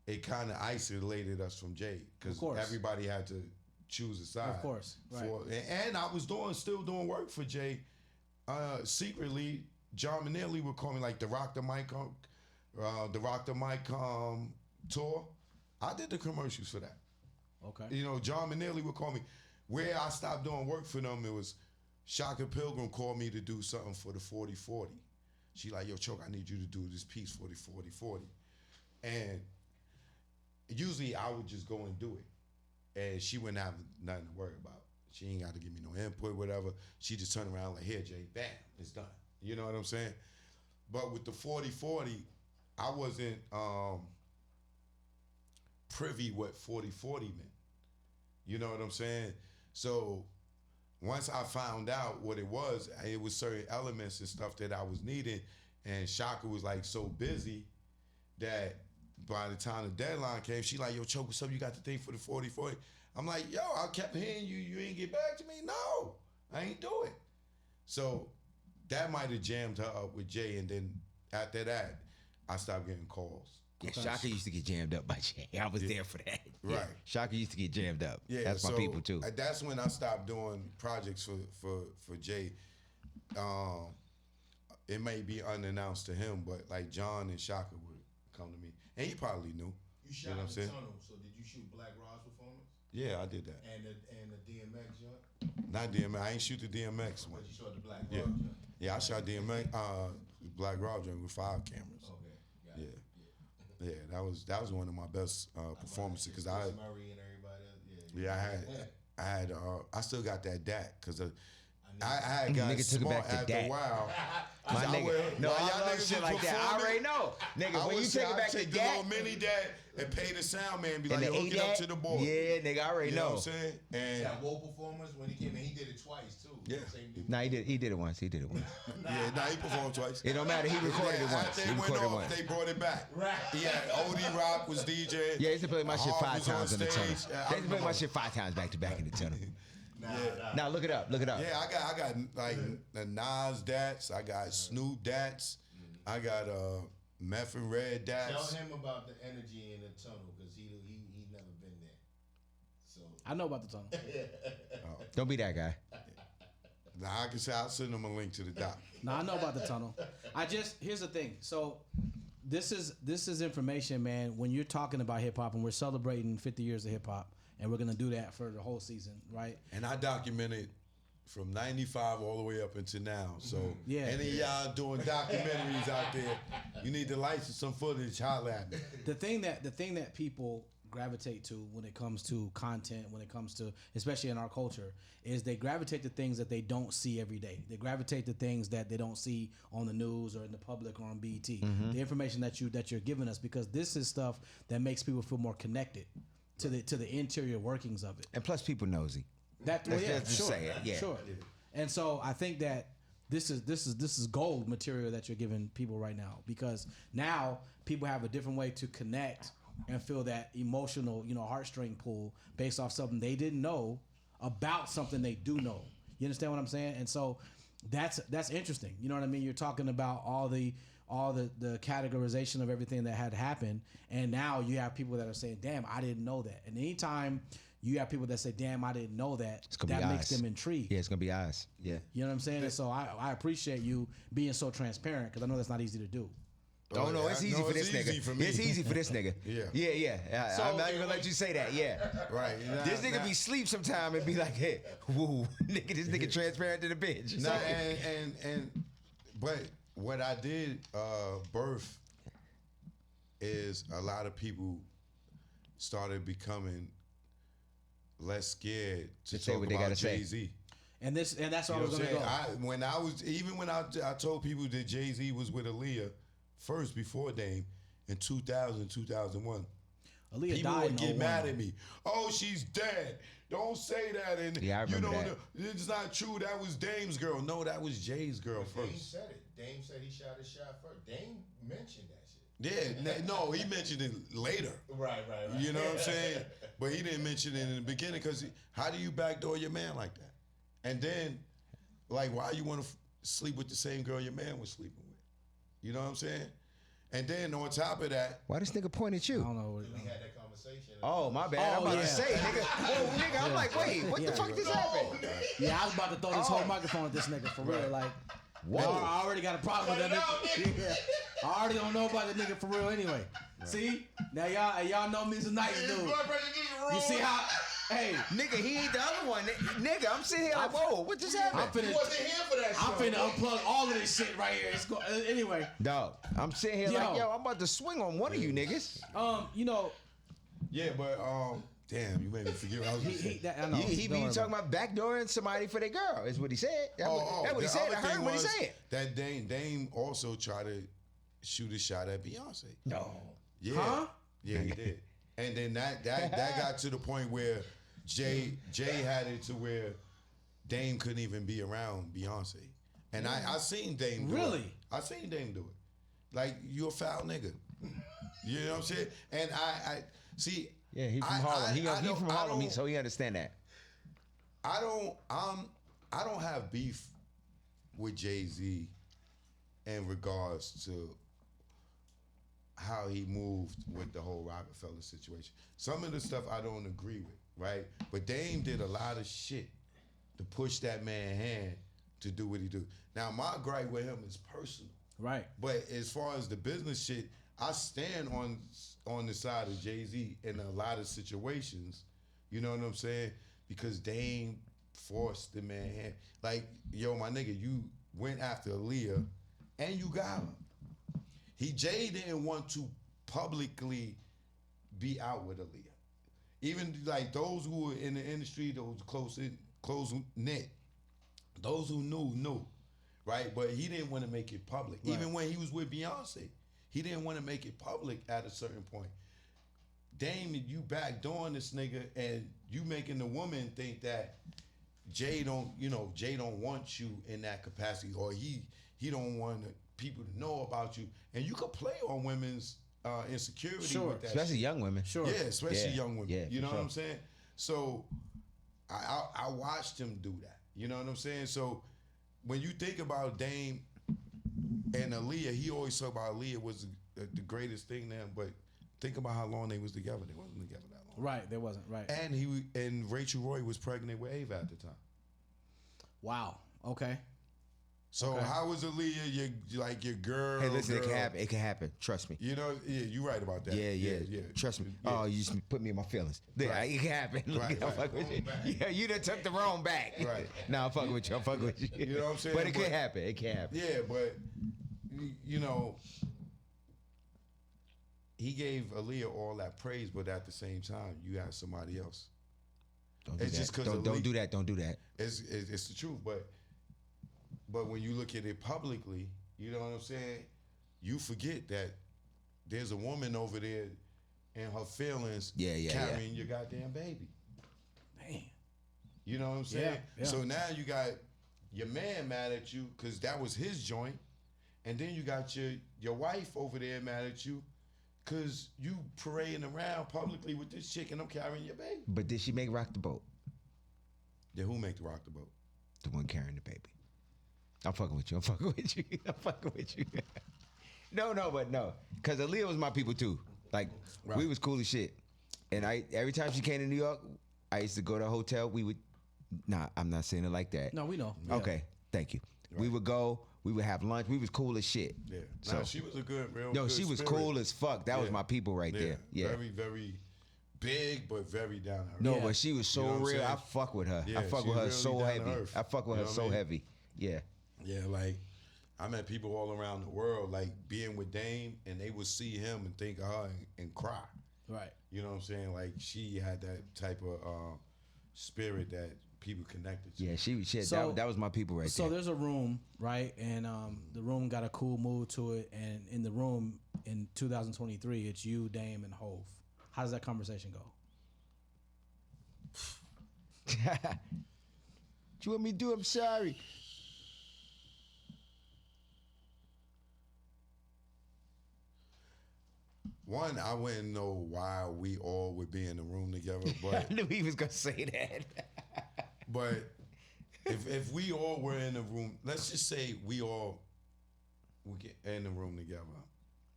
it kind of isolated us from Jay, because everybody had to choose a side. Of course, right. And I was still doing work for Jay. Secretly, John Manelli would call me like the Rock the Mic tour. I did the commercials for that. Okay. You know, John Manelli would call me. Where I stopped doing work for them, it was Shaka Pilgrim called me to do something for the 40-40. She like, yo, Choke, I need you to do this piece for the 40-40. And usually I would just go and do it. And she wouldn't have nothing to worry about. She ain't got to give me no input, whatever. She just turned around like, here, Jay, bam, it's done. You know what I'm saying? But with the 40-40, I wasn't privy what 40-40 meant. You know what I'm saying? So once I found out what it was certain elements and stuff that I was needing, and Shaka was like so busy that by the time the deadline came, she like, yo, Choke, what's up? You got the thing for the 40-40? I'm like, yo, I kept hearing you. You ain't get back to me? No, I ain't do it. So that might have jammed her up with Jay. And then after that, I stopped getting calls. Yeah, Shaka used to get jammed up by Jay. I was there for that. Right. Yeah, Shaka used to get jammed up. Yeah, that's my people too. That's when I stopped doing projects for Jay. It may be unannounced to him, but like John and Shaka would come to me, and he probably knew. You shot know what I'm the saying? tunnel, so did you shoot Black Rod's performance? Yeah, I did that. And the DMX joint? Not DMX. I ain't shoot the DMX one. But you shot the Black Rod Yeah, joint? yeah. I shot DMX, Black Rob joint with 5 cameras. Okay, got Yeah. it. Yeah, that was one of my best performances because Chris Murray and everybody else. Yeah, I still got that DAT because I had got Nigga took it smart back to after DAT. a while. My nigga, no, I love shit like that. I already know, nigga. When you take it back to the that, little mini DAT and pay the sound man, be and like, the yo, hook it up to the board. yeah, nigga, I already You know know. what I'm saying? And That Woe performance when he came in, he did it twice too. Yeah. Same dude. Nah, he did it once. He did it once. he performed twice. It don't matter. He recorded it once. After He they went recorded it off, once. they brought it back. Right. Yeah, OD Rock was DJ. Yeah, he used to play my shit Hov 5 was on times in the tunnel. stage. They used to play my shit 5 times back to back in the tunnel. Nah. Now look it up. Look it up. Yeah, I got like the Nas Dats. I got Snoop Dats. I got Meth and Red Tell Dats. him about the energy in the tunnel because he never been there. So I know about the tunnel. Don't be that guy. Now I can say I'll send them a link to the doc. No, I know about the tunnel. Here's the thing. So this is information, man. When you're talking about hip hop and we're celebrating 50 years of hip hop, and we're gonna do that for the whole season, right? And I documented from 95 all the way up until now. So Yeah. any of y'all doing documentaries out there, you need to license some footage, holla at me. The thing that people gravitate to when it comes to content, when it comes to, especially in our culture, is they gravitate to things that they don't see every day. They gravitate to things that they don't see on the news or in the public or on BET. The information that you're giving us, because this is stuff that makes people feel more connected to the interior workings of it. And plus, people nosy. That Let's yeah, just sure, say it, yeah. sure. And so I think that this is gold material that you're giving people right now, because now people have a different way to connect and feel that emotional, heartstring pull based off something they didn't know about something they do know. You understand what I'm saying? And so that's interesting. You know what I mean? You're talking about all the categorization of everything that had happened, and now you have people that are saying, "Damn, I didn't know that." And anytime you have people that say, "Damn, I didn't know that," that makes them intrigued. Yeah, it's gonna be eyes. Yeah. You know what I'm saying? And so I appreciate you being so transparent, because I know that's not easy to do. Oh no, it's easy for this nigga. For me. It's easy for this nigga. Yeah. So- I'm not even gonna let you say that. Yeah. Right. This nigga be sleep sometime and be like, "Hey, woo, nigga, this nigga transparent to the bitch." No, but what I did birth is a lot of people started becoming less scared to say talk what they about gotta say. Jay-Z. And that's where You I know was what I'm gonna saying? go. When I told people that Jay-Z was with Aaliyah first before Dame in 2000, 2001. Aaliyah People died would in get 01. mad at me. Oh, she's dead. Don't say that. And Yeah, I remember that. It's not true. That was Dame's girl. No, that was Jay's girl Dame first. said it. Dame said he shot his shot first. Dame mentioned that shit. Yeah, no, he mentioned it later. Right. You know what I'm saying? But he didn't mention it in the beginning, because how do you backdoor your man like that? And then, like, why you want to sleep with the same girl your man was sleeping with? You know what I'm saying? And then on top of that, Why this nigga point at I you? don't know. We had that conversation. Oh, my bad. I'm Oh, about yeah. to say, nigga. Whoa, nigga. I'm like, wait, what the fuck just happened? Yeah, I was about to throw this whole microphone at this nigga for real. Like, Whoa. I already got a problem with that nigga. Yeah. I already don't know about the nigga for real anyway. See? Now y'all know me as a nice dude. You see how? Hey, Nigga, he ain't the other one. Nigga, I'm sitting here like, whoa, what just happened? I'm finna, He wasn't here for that I'm shit. finna unplug all of this shit right here. It's anyway. Dog, I'm sitting here like, Yo. yo, I'm about to swing on one of you niggas. yeah, but damn, you made me forget what I was going to say. I know. He Don't be worry talking about backdooring somebody for their girl, is what he said. That's what he the said. other I heard thing what he was said. That Dame also tried to shoot a shot at Beyonce. No. Yeah. Huh? Yeah, he did. And then that got to the point where Jay had it to where Dame couldn't even be around Beyonce. And I seen Dame do it. Really? I seen Dame do it. Like, you a foul nigga. You know what I'm saying? And I see. Yeah, he from Harlem. He from Harlem, so he understand that. I don't have beef with Jay-Z in regards to how he moved with the whole Rockefeller situation. Some of the stuff I don't agree with, right? But Dame did a lot of shit to push that man's hand to do what he do. Now, my gripe with him is personal. Right. But as far as the business shit, I stand on the side of Jay-Z in a lot of situations. You know what I'm saying? Because Dame forced the man hand. Like, yo, my nigga, you went after Aaliyah and you got her. Jay didn't want to publicly be out with Aaliyah. Even like those who were in the industry, those close knit, those who knew, right? But he didn't want to make it public. Right. Even when he was with Beyonce, he didn't want to make it public at a certain point. Dame, you backdooring this nigga and you making the woman think that Jay don't want you in that capacity, or he don't want people to know about you. And you could play on women's insecurity with that especially shit. Young women. Sure. Yeah, especially young women. Yeah, you know what I'm saying? So I watched him do that. You know what I'm saying? So when you think about Dame and Aaliyah, he always talk about Aaliyah was the greatest thing to him, but think about how long they was together. They wasn't together that long. Right, they wasn't, right. And Rachel Roy was pregnant with Ava at the time. Wow. Okay. So how was Aaliyah your girl? Hey, listen, it can happen. Trust me. You know, yeah, you're right about that. Yeah. Trust me. Yeah. Oh, you just put me in my feelings. Yeah, Right. it can happen. Right. I'm fucking with you. Yeah, you done took the wrong back. Right. Nah, I'm fucking with you. I'm fucking with you. You know what I'm saying? But it can happen. It can happen. Yeah, but you know, he gave Aaliyah all that praise, but at the same time, you had somebody else. Don't do It's that. just 'cause Don't do that. Don't do that. It's the truth, but when you look at it publicly, you know what I'm saying? You forget that there's a woman over there and her feelings carrying your goddamn baby. Man. You know what I'm saying? Yeah. So now you got your man mad at you because that was his joint, and then you got your wife over there mad at you because you parading around publicly with this chick and I'm carrying your baby. But did she make rock the boat? Then who make the rock the boat? The one carrying the baby. I'm fucking with you. I'm fucking with you. I'm fucking with you. No. Because Aaliyah was my people too. Like, we was cool as shit. And every time she came to New York, I used to go to a hotel. I'm not saying it like that. No, we know. Yeah. Okay, thank you. Right. We would go, we would have lunch. We was cool as shit. Yeah. So, she was a good, she was spirit. cool as fuck. That was my people right there. Yeah. Very, very big, but very down to earth. No, but she was so real. I fuck with her. Yeah, I fuck with her so heavy. I fuck with her so heavy. Yeah. Yeah, like I met people all around the world, like being with Dame, and they would see him and think of her and cry. Right. You know what I'm saying? Like she had that type of spirit that people connected to. Yeah, she that was my people right there. So there's a room, right? And the room got a cool mood to it. And in the room in 2023, it's you, Dame, and Hov. How does that conversation go? What you want me to do? I'm sorry. One, I wouldn't know why we all would be in the room together, but I knew he was gonna say that. but if we all were in the room, let's just say we get in the room together,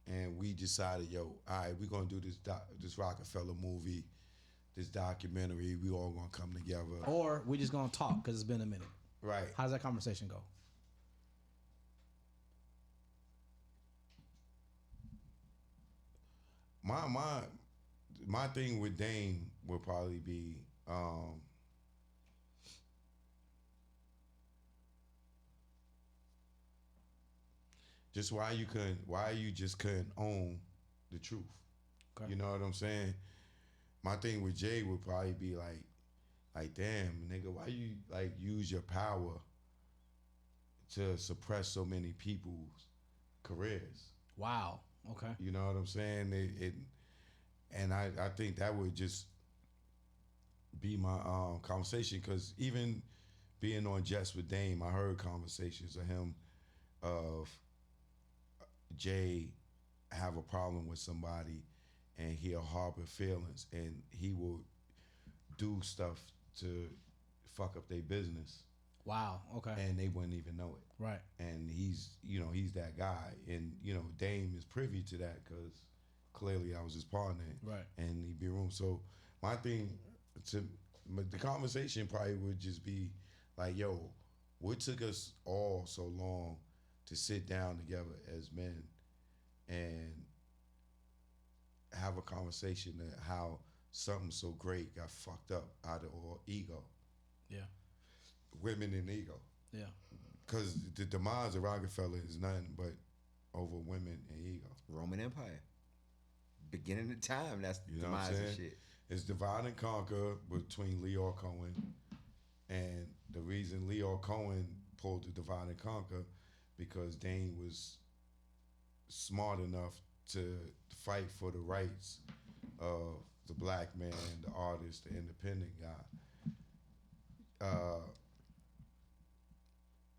and we decided, yo, all right, we're gonna do this Rockefeller movie, this documentary. We all gonna come together, Or we just gonna talk because it's been a minute. right? How does that conversation go? My thing with Dame would probably be just why you just couldn't own the truth. Okay. You know what I'm saying? My thing with Jay would probably be like damn nigga, why you like use your power to suppress so many people's careers? Wow. Okay. You know what I'm saying? And I think that would just be my conversation, because even being on Jets with Dame, I heard conversations of him of Jay have a problem with somebody and he'll harbor feelings and he will do stuff to fuck up their business. Wow. Okay. And they wouldn't even know it. Right. And he's that guy. And, Dame is privy to that because clearly I was his partner, Right. and he'd be room. So my thing the conversation probably would just be like, yo, what took us all so long to sit down together as men and have a conversation of how something so great got fucked up out of all ego. Yeah. Women and ego. Yeah. Because the demise of Rockefeller is nothing but over women and ego. Roman Empire. Beginning of time, that's the You know what I'm demise saying? of shit. It's divide and conquer between Leor Cohen. And the reason Leor Cohen pulled the divide and conquer because Dane was smart enough to fight for the rights of the black man, the artist, the independent guy.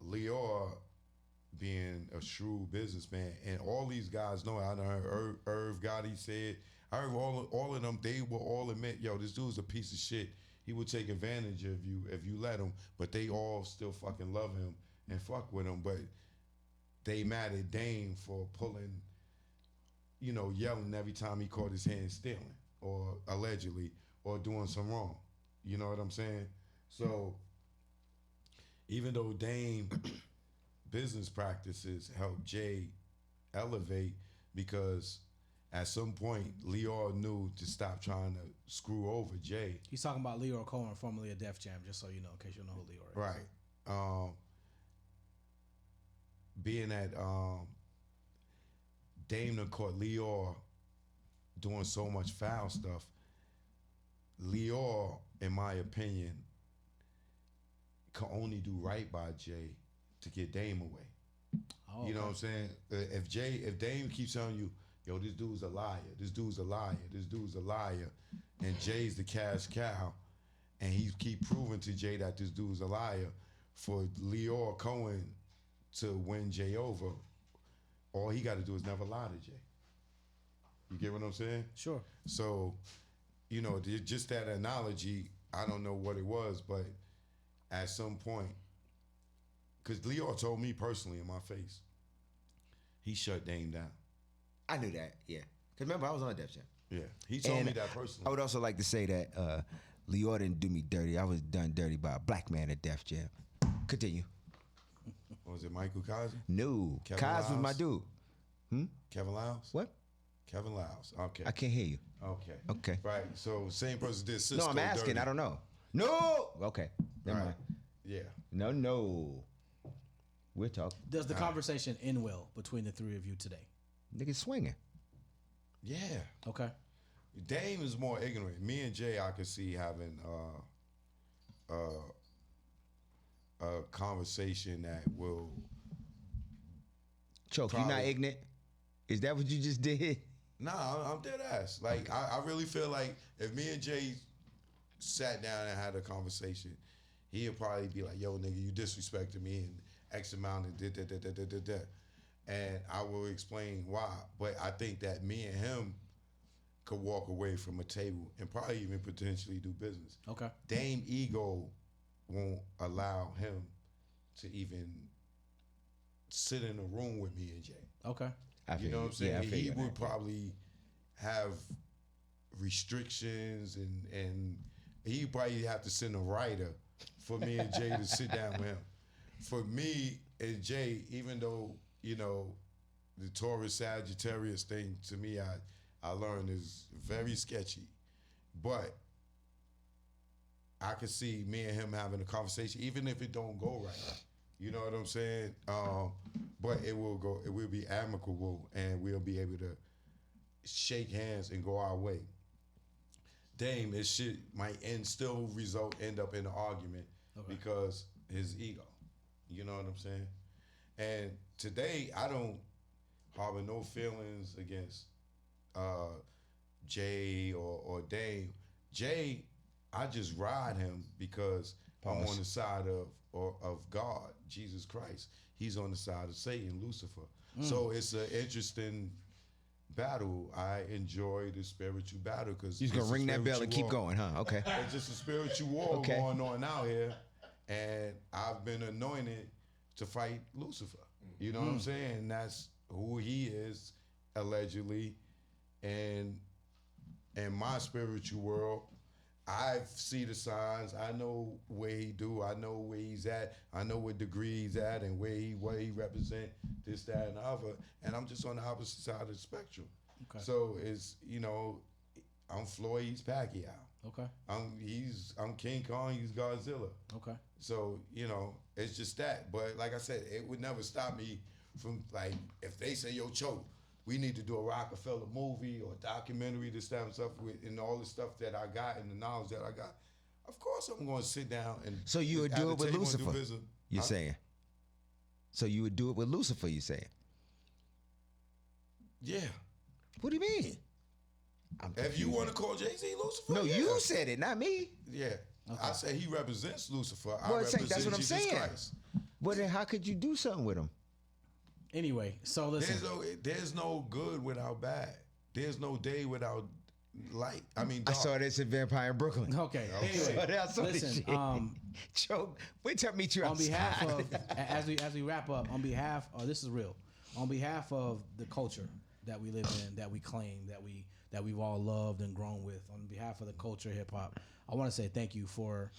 Leor being a shrewd businessman, and all these guys know. I heard Irv Gotti said. I heard all of them. They will all admit, yo, this dude's a piece of shit. He would take advantage of you if you let him. But they all still fucking love him and fuck with him. But they mad at Dame for pulling, yelling every time he caught his hand stealing or allegedly or doing some wrong. You know what I'm saying? So even though Dame business practices helped Jay elevate, because at some point Leor knew to stop trying to screw over Jay. He's talking about Leor Cohen, formerly of Def Jam, just so you know, in case you don't know who Leor is. Right. Being that Dame done caught Leor doing so much foul stuff, Leor, in my opinion, can only do right by Jay to get Dame away. Oh, You know what I'm saying? If Dame keeps telling you, yo, this dude's a liar, this dude's a liar, this dude's a liar, and Jay's the cash cow, and he keep proving to Jay that this dude's a liar, for Leor Cohen to win Jay over, all he got to do is never lie to Jay. You get what I'm saying? Sure. So, just that analogy, I don't know what it was, but at some point, because Leor told me personally in my face, he shut Dame down. I knew that, yeah. Because remember, I was on Def Jam. Yeah, he told And me that personally. I would also like to say that Leor didn't do me dirty. I was done dirty by a black man at Def Jam. Continue. Was it Michael Kaiser? No. Kevin Kaz was my Lyles? dude. Kevin Lyles? What? Kevin Lyles. Okay. I can't hear you. Okay. Okay. Right. So same person did Cisco. No, I'm asking. dirty. I don't know. No. Okay. Never Right. mind. Yeah. No. We'll talk. Does the conversation end well between the three of you today? Niggas swinging. Yeah. Okay. Dame is more ignorant. Me and Jay, I could see having a conversation that will. Choke, you not Probably. ignorant? Is that what you just did? Nah, I'm dead ass. Like, I really feel like if me and Jay sat down and had a conversation, he'd probably be like, yo, nigga, you disrespected me and X amount of da. And I will explain why. But I think that me and him could walk away from a table and probably even potentially do business. Okay. Dame ego won't allow him to even sit in a room with me and Jay. Okay. I You feel know what I'm saying? Yeah, I feel He you on would that. probably have restrictions and he'd probably have to send a writer for me and Jay to sit down with him. For me and Jay, even though, the Taurus Sagittarius thing to me, I learned is very sketchy. But I could see me and him having a conversation, even if it don't go right. You know what I'm saying? But it will be amicable and we'll be able to shake hands and go our way. Dame, this shit might end up in an argument because his ego. You know what I'm saying? And today, I don't harbor no feelings against Jay or Dame. Jay, I just ride him because I'm on the side of God, Jesus Christ. He's on the side of Satan, Lucifer. So it's an interesting battle. I enjoy the spiritual battle because You just gonna ring that bell and keep going, huh? Okay. It's just a spiritual war Okay. going on out here, and I've been anointed to fight Lucifer. You know what I'm saying? And that's who he is, allegedly, and in my spiritual world, I see the signs. I know where he do. I know where he's at. I know what degree he's at and what he represent, this, that, and the other. And I'm just on the opposite side of the spectrum. Okay. So it's, I'm Floyd, he's Pacquiao. Okay. I'm King Kong, he's Godzilla. Okay. So, it's just that. But like I said, it would never stop me from, like, if they say, yo, Choke, we need to do a Rockefeller movie or documentary, this, that, and stuff, and all the stuff that I got and the knowledge that I got. Of course, I'm going to sit down and. So you would do it with Lucifer? You're saying? So you would do it with Lucifer? You saying? Yeah. What do you mean? If you want to call Jay-Z Lucifer, no, you said it, not me. Yeah, okay. I say he represents Lucifer. I represent that's what I'm Jesus saying. Christ. But then how could you do something with him? Anyway, so listen. There's no good without bad. There's no day without light. I mean, dark. I saw this in Vampire in Brooklyn. Okay. Anyway, listen. Choke. Wait till I meet you on outside. behalf of, as we wrap up, on behalf, this is real. On behalf of the culture that we live in, that we claim, that we've all loved and grown with, on behalf of the culture, hip hop, I want to say thank you for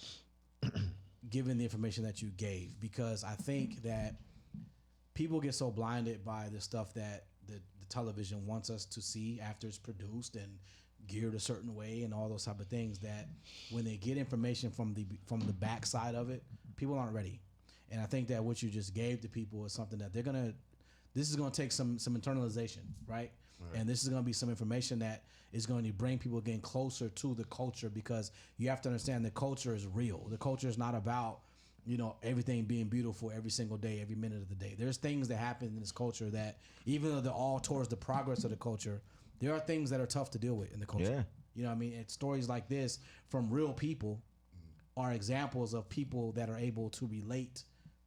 giving the information that you gave, because I think that people get so blinded by the stuff that the television wants us to see after it's produced and geared a certain way and all those type of things, that when they get information from the backside of it, people aren't ready. And I think that what you just gave to people is something that this is gonna take some internalization, right? And this is gonna be some information that is going to bring people again closer to the culture, because you have to understand the culture is real. The culture is not about everything being beautiful every single day, every minute of the day. There's things that happen in this culture that, even though they're all towards the progress of the culture, there are things that are tough to deal with in the culture. Yeah. You know what I mean? And stories like this from real people are examples of people that are able to relate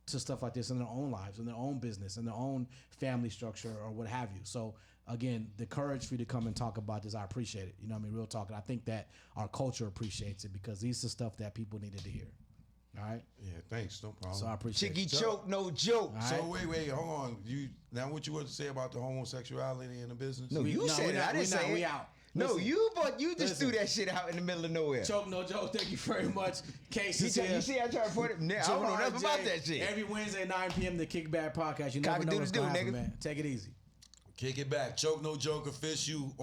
to stuff like this in their own lives, in their own business, in their own family structure, or what have you. So again, the courage for you to come and talk about this, I appreciate it. You know what I mean? Real talk. And I think that our culture appreciates it, because these are stuff that people needed to hear. All right. Yeah, thanks. No problem. So I appreciate Chicky it. Choke, no joke. All So right. wait, hold on. Now what you want to say about the homosexuality in the business? No, you said it. I didn't say it. We out. No, Listen, you just threw that shit out in the middle of nowhere. Choke, no joke. Thank you very much. Case is here. You see, I tried to put it. I don't know Jarard nothing J, about that shit. Every Wednesday at 9 p.m. the Kickback Podcast. You never know what's going to happen, man. Take it easy. Kick it back. Choke, no joke, official.